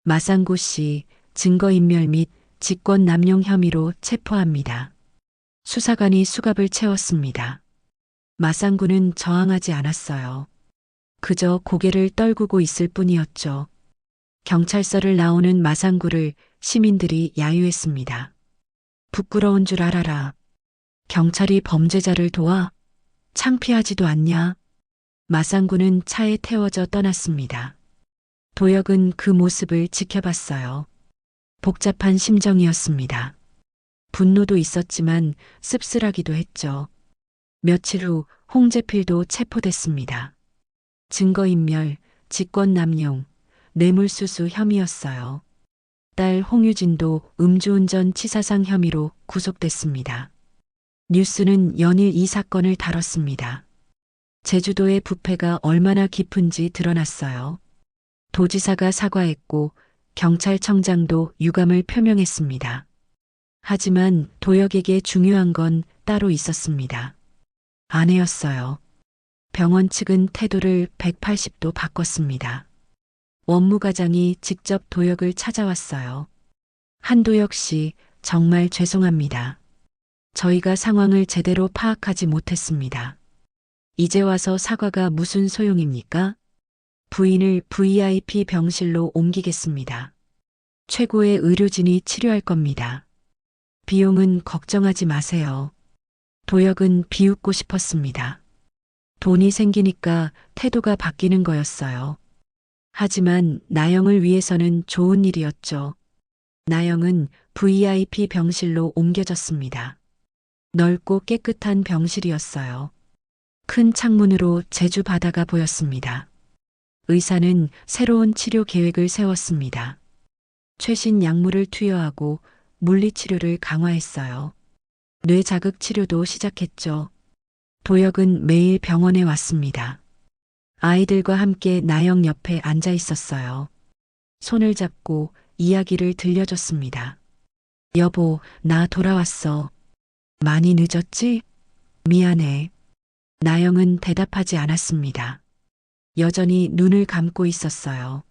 마상구 씨 증거인멸 및 직권남용 혐의로 체포합니다. 수사관이 수갑을 채웠습니다. 마상구는 저항하지 않았어요. 그저 고개를 떨구고 있을 뿐이었죠. 경찰서를 나오는 마상구를 시민들이 야유했습니다. 부끄러운 줄 알아라. 경찰이 범죄자를 도와? 창피하지도 않냐? 마상구는 차에 태워져 떠났습니다. 도혁은 그 모습을 지켜봤어요. 복잡한 심정이었습니다. 분노도 있었지만 씁쓸하기도 했죠. 며칠 후 홍재필도 체포됐습니다. 증거인멸, 직권남용, 뇌물수수 혐의였어요. 딸 홍유진도 음주운전 치사상 혐의로 구속됐습니다. 뉴스는 연일 이 사건을 다뤘습니다. 제주도의 부패가 얼마나 깊은지 드러났어요. 도지사가 사과했고 경찰청장도 유감을 표명했습니다. 하지만 도혁에게 중요한 건 따로 있었습니다. 아내였어요. 병원 측은 태도를 180도 바꿨습니다. 원무과장이 직접 도혁을 찾아왔어요. 한도혁 씨, 정말 죄송합니다. 저희가 상황을 제대로 파악하지 못했습니다. 이제 와서 사과가 무슨 소용입니까? 부인을 VIP 병실로 옮기겠습니다. 최고의 의료진이 치료할 겁니다. 비용은 걱정하지 마세요. 도혁은 비웃고 싶었습니다. 돈이 생기니까 태도가 바뀌는 거였어요. 하지만 나영을 위해서는 좋은 일이었죠. 나영은 VIP 병실로 옮겨졌습니다. 넓고 깨끗한 병실이었어요. 큰 창문으로 제주 바다가 보였습니다. 의사는 새로운 치료 계획을 세웠습니다. 최신 약물을 투여하고 물리치료를 강화했어요. 뇌자극 치료도 시작했죠. 도혁은 매일 병원에 왔습니다. 아이들과 함께 나영 옆에 앉아 있었어요. 손을 잡고 이야기를 들려줬습니다. 여보, 나 돌아왔어. 많이 늦었지? 미안해. 나영은 대답하지 않았습니다. 여전히 눈을 감고 있었어요.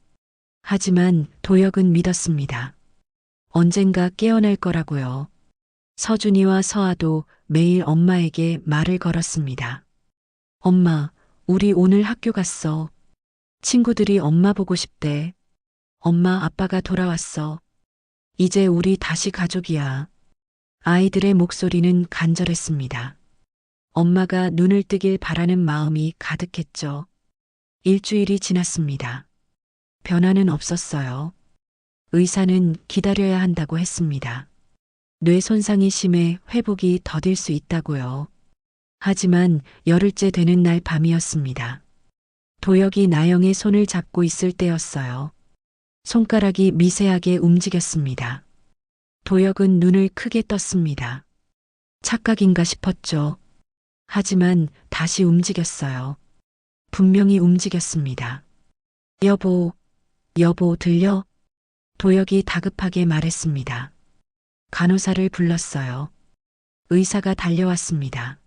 하지만 도혁은 믿었습니다. 언젠가 깨어날 거라고요. 서준이와 서아도 매일 엄마에게 말을 걸었습니다. 엄마, 우리 오늘 학교 갔어. 친구들이 엄마 보고 싶대. 엄마, 아빠가 돌아왔어. 이제 우리 다시 가족이야. 아이들의 목소리는 간절했습니다. 엄마가 눈을 뜨길 바라는 마음이 가득했죠. 일주일이 지났습니다. 변화는 없었어요. 의사는 기다려야 한다고 했습니다. 뇌 손상이 심해 회복이 더딜 수 있다고요. 하지만 열흘째 되는 날 밤이었습니다. 도혁이 나영의 손을 잡고 있을 때였어요. 손가락이 미세하게 움직였습니다. 도혁은 눈을 크게 떴습니다. 착각인가 싶었죠. 하지만 다시 움직였어요. 분명히 움직였습니다. 여보, 여보 들려? 도혁이 다급하게 말했습니다. 간호사를 불렀어요. 의사가 달려왔습니다.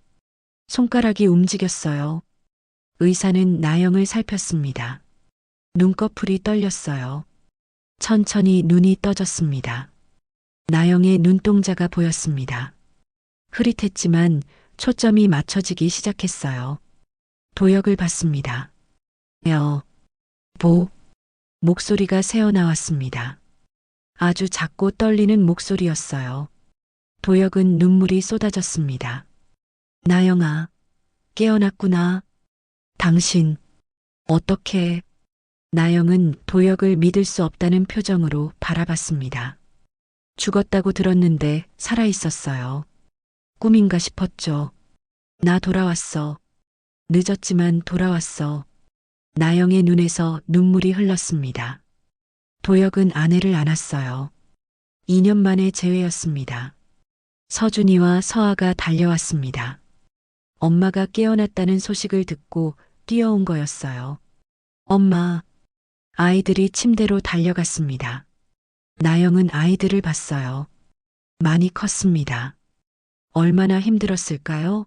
손가락이 움직였어요. 의사는 나영을 살폈습니다. 눈꺼풀이 떨렸어요. 천천히 눈이 떠졌습니다. 나영의 눈동자가 보였습니다. 흐릿했지만 초점이 맞춰지기 시작했어요. 도혁을 봤습니다. 여보, 목소리가 새어나왔습니다. 아주 작고 떨리는 목소리였어요. 도혁은 눈물이 쏟아졌습니다. 나영아, 깨어났구나. 당신, 어떻게? 나영은 도혁을 믿을 수 없다는 표정으로 바라봤습니다. 죽었다고 들었는데 살아있었어요. 꿈인가 싶었죠. 나 돌아왔어. 늦었지만 돌아왔어. 나영의 눈에서 눈물이 흘렀습니다. 도혁은 아내를 안았어요. 2년 만의 재회였습니다. 서준이와 서아가 달려왔습니다. 엄마가 깨어났다는 소식을 듣고 뛰어온 거였어요. 엄마, 아이들이 침대로 달려갔습니다. 나영은 아이들을 봤어요. 많이 컸습니다. 얼마나 힘들었을까요?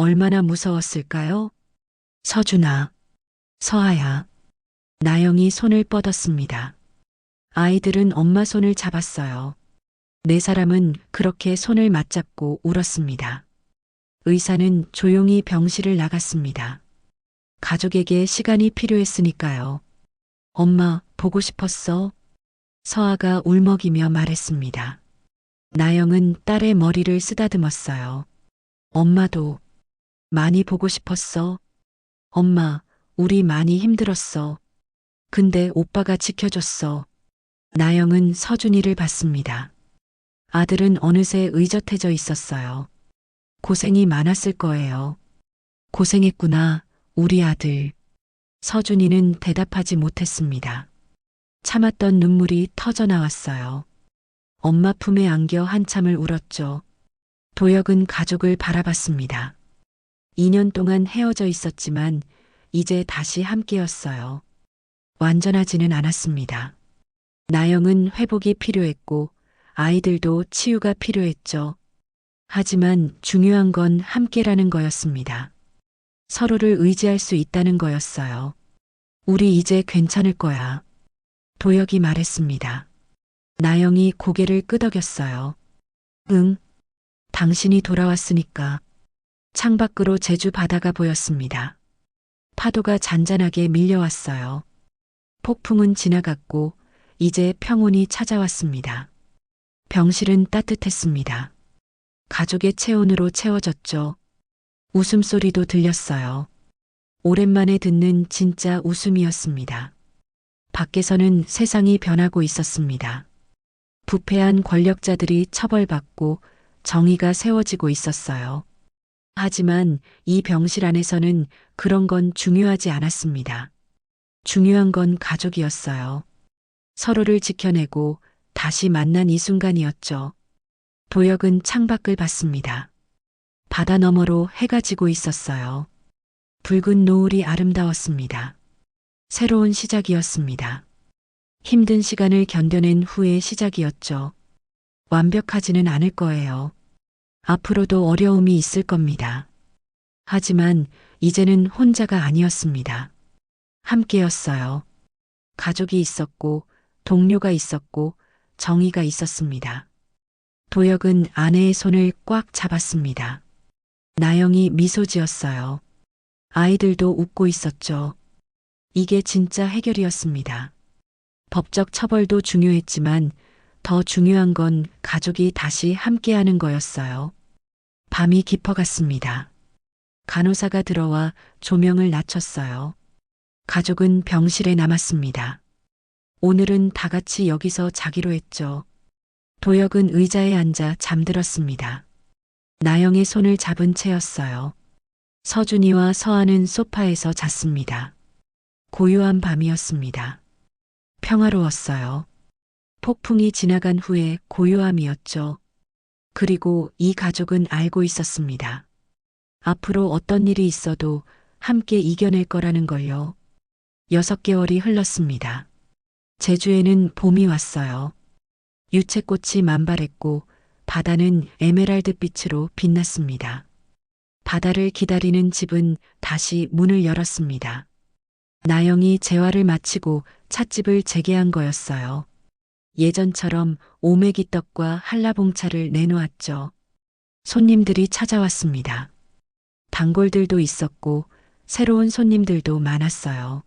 얼마나 무서웠을까요? 서준아, 서아야. 나영이 손을 뻗었습니다. 아이들은 엄마 손을 잡았어요. 네 사람은 그렇게 손을 맞잡고 울었습니다. 의사는 조용히 병실을 나갔습니다. 가족에게 시간이 필요했으니까요. 엄마, 보고 싶었어? 서아가 울먹이며 말했습니다. 나영은 딸의 머리를 쓰다듬었어요. 엄마도 많이 보고 싶었어? 엄마, 우리 많이 힘들었어. 근데 오빠가 지켜줬어. 나영은 서준이를 봤습니다. 아들은 어느새 의젓해져 있었어요. 고생이 많았을 거예요. 고생했구나, 우리 아들. 서준이는 대답하지 못했습니다. 참았던 눈물이 터져 나왔어요. 엄마 품에 안겨 한참을 울었죠. 도혁은 가족을 바라봤습니다. 2년 동안 헤어져 있었지만 이제 다시 함께였어요. 완전하지는 않았습니다. 나영은 회복이 필요했고 아이들도 치유가 필요했죠. 하지만 중요한 건 함께라는 거였습니다. 서로를 의지할 수 있다는 거였어요. 우리 이제 괜찮을 거야. 도혁이 말했습니다. 나영이 고개를 끄덕였어요. 응, 당신이 돌아왔으니까. 창밖으로 제주 바다가 보였습니다. 파도가 잔잔하게 밀려왔어요. 폭풍은 지나갔고 이제 평온이 찾아왔습니다. 병실은 따뜻했습니다. 가족의 체온으로 채워졌죠. 웃음소리도 들렸어요. 오랜만에 듣는 진짜 웃음이었습니다. 밖에서는 세상이 변하고 있었습니다. 부패한 권력자들이 처벌받고 정의가 세워지고 있었어요. 하지만 이 병실 안에서는 그런 건 중요하지 않았습니다. 중요한 건 가족이었어요. 서로를 지켜내고 다시 만난 이 순간이었죠. 도혁은 창밖을 봤습니다. 바다 너머로 해가 지고 있었어요. 붉은 노을이 아름다웠습니다. 새로운 시작이었습니다. 힘든 시간을 견뎌낸 후의 시작이었죠. 완벽하지는 않을 거예요. 앞으로도 어려움이 있을 겁니다. 하지만 이제는 혼자가 아니었습니다. 함께였어요. 가족이 있었고, 동료가 있었고, 정의가 있었습니다. 도혁은 아내의 손을 꽉 잡았습니다. 나영이 미소 지었어요. 아이들도 웃고 있었죠. 이게 진짜 해결이었습니다. 법적 처벌도 중요했지만 더 중요한 건 가족이 다시 함께하는 거였어요. 밤이 깊어갔습니다. 간호사가 들어와 조명을 낮췄어요. 가족은 병실에 남았습니다. 오늘은 다 같이 여기서 자기로 했죠. 도혁은 의자에 앉아 잠들었습니다. 나영의 손을 잡은 채였어요. 서준이와 서아는 소파에서 잤습니다. 고요한 밤이었습니다. 평화로웠어요. 폭풍이 지나간 후에 고요함이었죠. 그리고 이 가족은 알고 있었습니다. 앞으로 어떤 일이 있어도 함께 이겨낼 거라는 걸요. 6개월이 흘렀습니다. 제주에는 봄이 왔어요. 유채꽃이 만발했고 바다는 에메랄드 빛으로 빛났습니다. 바다를 기다리는 집은 다시 문을 열었습니다. 나영이 재활을 마치고 찻집을 재개한 거였어요. 예전처럼 오메기떡과 한라봉차를 내놓았죠. 손님들이 찾아왔습니다. 단골들도 있었고 새로운 손님들도 많았어요.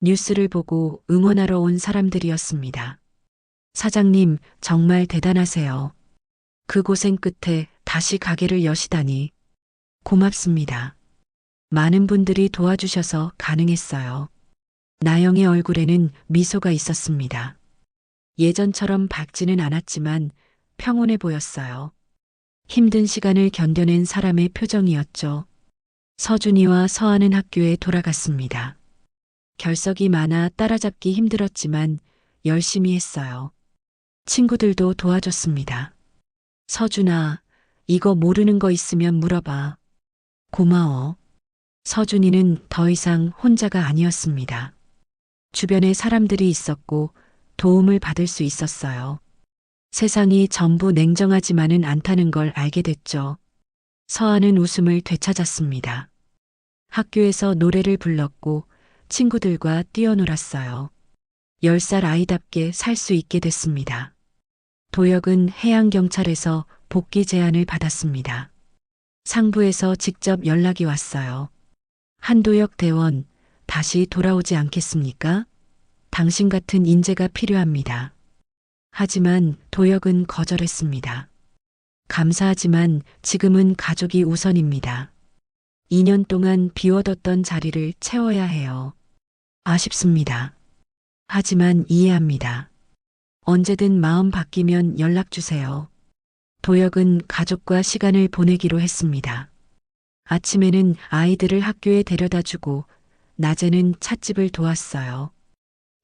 뉴스를 보고 응원하러 온 사람들이었습니다. 사장님, 정말 대단하세요. 그 고생 끝에 다시 가게를 여시다니. 고맙습니다. 많은 분들이 도와주셔서 가능했어요. 나영의 얼굴에는 미소가 있었습니다. 예전처럼 밝지는 않았지만 평온해 보였어요. 힘든 시간을 견뎌낸 사람의 표정이었죠. 서준이와 서아는 학교에 돌아갔습니다. 결석이 많아 따라잡기 힘들었지만 열심히 했어요. 친구들도 도와줬습니다. 서준아, 이거 모르는 거 있으면 물어봐. 고마워. 서준이는 더 이상 혼자가 아니었습니다. 주변에 사람들이 있었고 도움을 받을 수 있었어요. 세상이 전부 냉정하지만은 않다는 걸 알게 됐죠. 서아는 웃음을 되찾았습니다. 학교에서 노래를 불렀고 친구들과 뛰어놀았어요. 10살 아이답게 살 수 있게 됐습니다. 도혁은 해양경찰에서 복귀 제안을 받았습니다. 상부에서 직접 연락이 왔어요. 한도혁 대원, 다시 돌아오지 않겠습니까? 당신 같은 인재가 필요합니다. 하지만 도혁은 거절했습니다. 감사하지만 지금은 가족이 우선입니다. 2년 동안 비워뒀던 자리를 채워야 해요. 아쉽습니다. 하지만 이해합니다. 언제든 마음 바뀌면 연락 주세요. 도혁은 가족과 시간을 보내기로 했습니다. 아침에는 아이들을 학교에 데려다 주고 낮에는 찻집을 도왔어요.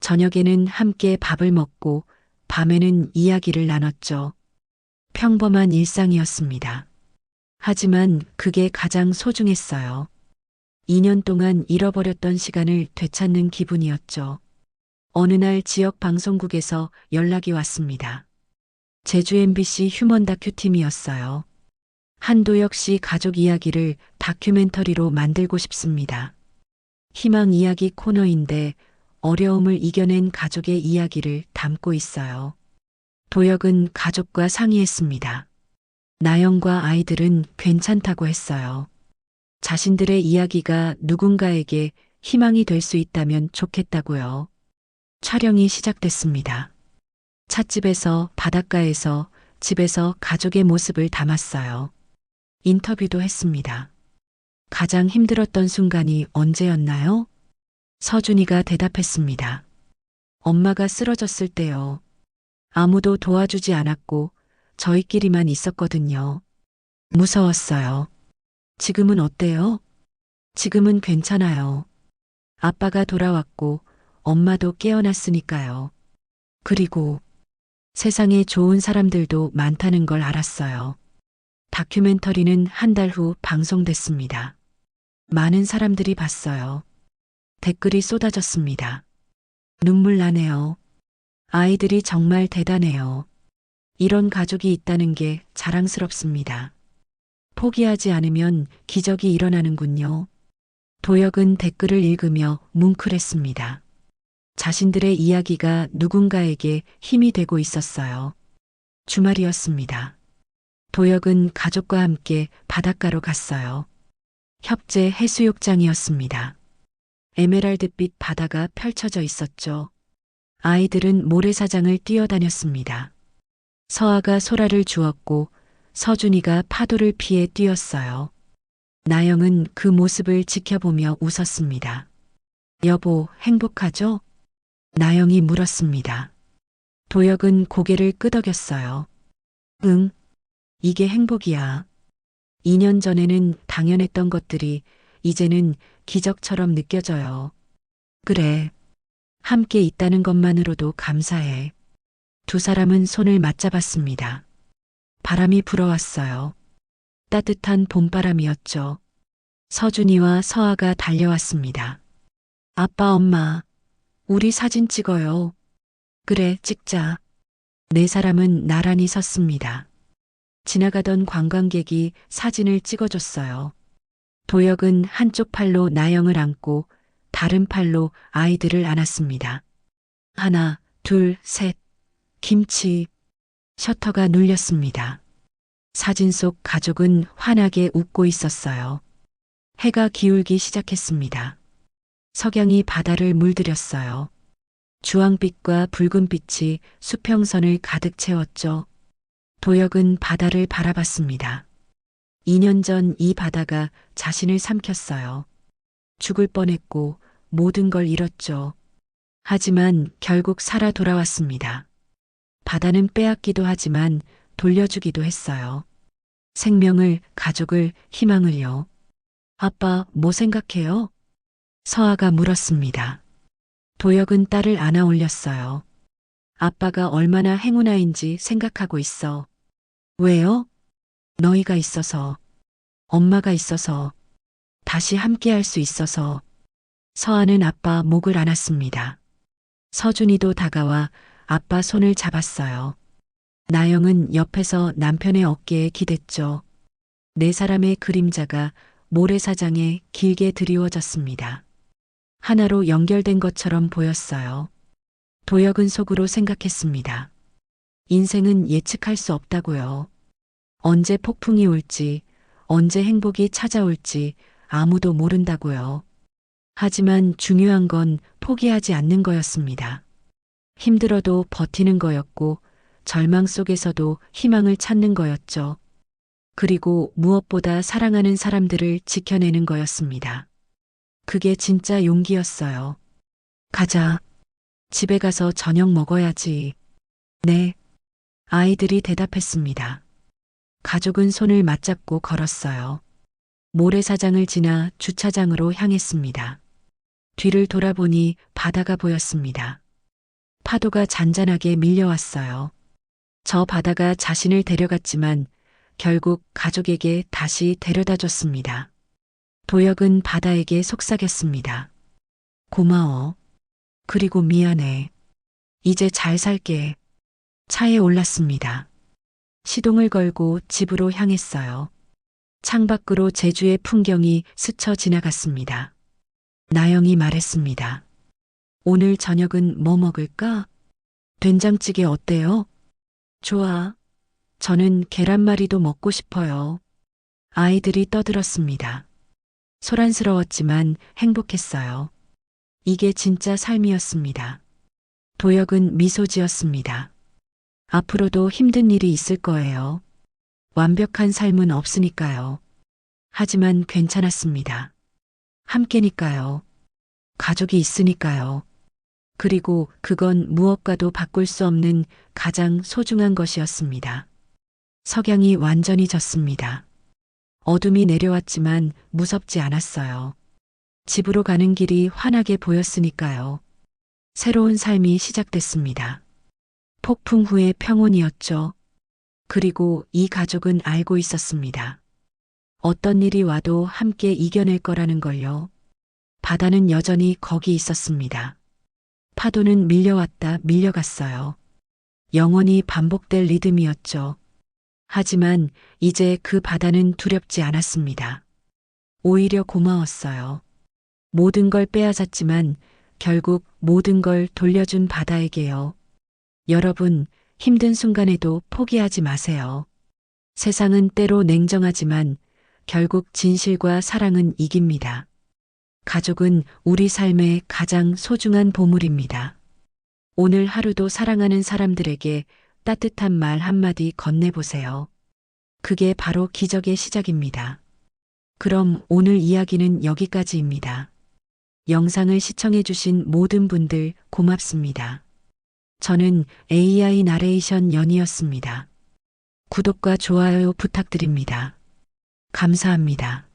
저녁에는 함께 밥을 먹고 밤에는 이야기를 나눴죠. 평범한 일상이었습니다. 하지만 그게 가장 소중했어요. 2년 동안 잃어버렸던 시간을 되찾는 기분이었죠. 어느 날 지역 방송국에서 연락이 왔습니다. 제주 MBC 휴먼 다큐팀이었어요. 한도혁 씨 가족 이야기를 다큐멘터리로 만들고 싶습니다. 희망 이야기 코너인데 어려움을 이겨낸 가족의 이야기를 담고 있어요. 도혁은 가족과 상의했습니다. 나영과 아이들은 괜찮다고 했어요. 자신들의 이야기가 누군가에게 희망이 될 수 있다면 좋겠다고요. 촬영이 시작됐습니다. 찻집에서, 바닷가에서, 집에서 가족의 모습을 담았어요. 인터뷰도 했습니다. 가장 힘들었던 순간이 언제였나요? 서준이가 대답했습니다. 엄마가 쓰러졌을 때요. 아무도 도와주지 않았고 저희끼리만 있었거든요. 무서웠어요. 지금은 어때요? 지금은 괜찮아요. 아빠가 돌아왔고 엄마도 깨어났으니까요. 그리고 세상에 좋은 사람들도 많다는 걸 알았어요. 다큐멘터리는 한 달 후 방송됐습니다. 많은 사람들이 봤어요. 댓글이 쏟아졌습니다. 눈물 나네요. 아이들이 정말 대단해요. 이런 가족이 있다는 게 자랑스럽습니다. 포기하지 않으면 기적이 일어나는군요. 도혁은 댓글을 읽으며 뭉클했습니다. 자신들의 이야기가 누군가에게 힘이 되고 있었어요. 주말이었습니다. 도혁은 가족과 함께 바닷가로 갔어요. 협재 해수욕장이었습니다. 에메랄드빛 바다가 펼쳐져 있었죠. 아이들은 모래사장을 뛰어다녔습니다. 서아가 소라를 주었고 서준이가 파도를 피해 뛰었어요. 나영은 그 모습을 지켜보며 웃었습니다. 여보, 행복하죠? 나영이 물었습니다. 도혁은 고개를 끄덕였어요. 응, 이게 행복이야. 2년 전에는 당연했던 것들이 이제는 기적처럼 느껴져요. 그래. 함께 있다는 것만으로도 감사해. 두 사람은 손을 맞잡았습니다. 바람이 불어왔어요. 따뜻한 봄바람이었죠. 서준이와 서아가 달려왔습니다. 아빠, 엄마, 우리 사진 찍어요. 그래, 찍자. 네 사람은 나란히 섰습니다. 지나가던 관광객이 사진을 찍어줬어요. 도혁은 한쪽 팔로 나영을 안고 다른 팔로 아이들을 안았습니다. 하나, 둘, 셋. 김치. 셔터가 눌렸습니다. 사진 속 가족은 환하게 웃고 있었어요. 해가 기울기 시작했습니다. 석양이 바다를 물들였어요. 주황빛과 붉은빛이 수평선을 가득 채웠죠. 도혁은 바다를 바라봤습니다. 2년 전 이 바다가 자신을 삼켰어요. 죽을 뻔했고 모든 걸 잃었죠. 하지만 결국 살아 돌아왔습니다. 바다는 빼앗기도 하지만 돌려주기도 했어요. 생명을, 가족을, 희망을요. 아빠, 뭐 생각해요? 서아가 물었습니다. 도혁은 딸을 안아 올렸어요. 아빠가 얼마나 행운아인지 생각하고 있어. 왜요? 너희가 있어서, 엄마가 있어서, 다시 함께 할 수 있어서. 서아는 아빠 목을 안았습니다. 서준이도 다가와 아빠 손을 잡았어요. 나영은 옆에서 남편의 어깨에 기댔죠. 네 사람의 그림자가 모래사장에 길게 드리워졌습니다. 하나로 연결된 것처럼 보였어요. 도혁은 속으로 생각했습니다. 인생은 예측할 수 없다고요. 언제 폭풍이 올지, 언제 행복이 찾아올지 아무도 모른다고요. 하지만 중요한 건 포기하지 않는 거였습니다. 힘들어도 버티는 거였고, 절망 속에서도 희망을 찾는 거였죠. 그리고 무엇보다 사랑하는 사람들을 지켜내는 거였습니다. 그게 진짜 용기였어요. 가자. 집에 가서 저녁 먹어야지. 네. 아이들이 대답했습니다. 가족은 손을 맞잡고 걸었어요. 모래사장을 지나 주차장으로 향했습니다. 뒤를 돌아보니 바다가 보였습니다. 파도가 잔잔하게 밀려왔어요. 저 바다가 자신을 데려갔지만 결국 가족에게 다시 데려다 줬습니다. 도혁은 바다에게 속삭였습니다. 고마워. 그리고 미안해. 이제 잘 살게. 차에 올랐습니다. 시동을 걸고 집으로 향했어요. 창밖으로 제주의 풍경이 스쳐 지나갔습니다. 나영이 말했습니다. 오늘 저녁은 뭐 먹을까? 된장찌개 어때요? 좋아. 저는 계란말이도 먹고 싶어요. 아이들이 떠들었습니다. 소란스러웠지만 행복했어요. 이게 진짜 삶이었습니다. 도혁은 미소 지었습니다. 앞으로도 힘든 일이 있을 거예요. 완벽한 삶은 없으니까요. 하지만 괜찮았습니다. 함께니까요. 가족이 있으니까요. 그리고 그건 무엇과도 바꿀 수 없는 가장 소중한 것이었습니다. 석양이 완전히 졌습니다. 어둠이 내려왔지만 무섭지 않았어요. 집으로 가는 길이 환하게 보였으니까요. 새로운 삶이 시작됐습니다. 폭풍 후의 평온이었죠. 그리고 이 가족은 알고 있었습니다. 어떤 일이 와도 함께 이겨낼 거라는 걸요. 바다는 여전히 거기 있었습니다. 파도는 밀려왔다 밀려갔어요. 영원히 반복될 리듬이었죠. 하지만 이제 그 바다는 두렵지 않았습니다. 오히려 고마웠어요. 모든 걸 빼앗았지만 결국 모든 걸 돌려준 바다에게요. 여러분, 힘든 순간에도 포기하지 마세요. 세상은 때로 냉정하지만 결국 진실과 사랑은 이깁니다. 가족은 우리 삶의 가장 소중한 보물입니다. 오늘 하루도 사랑하는 사람들에게 따뜻한 말 한마디 건네보세요. 그게 바로 기적의 시작입니다. 그럼 오늘 이야기는 여기까지입니다. 영상을 시청해주신 모든 분들 고맙습니다. 저는 AI 나레이션 연이었습니다. 구독과 좋아요 부탁드립니다. 감사합니다.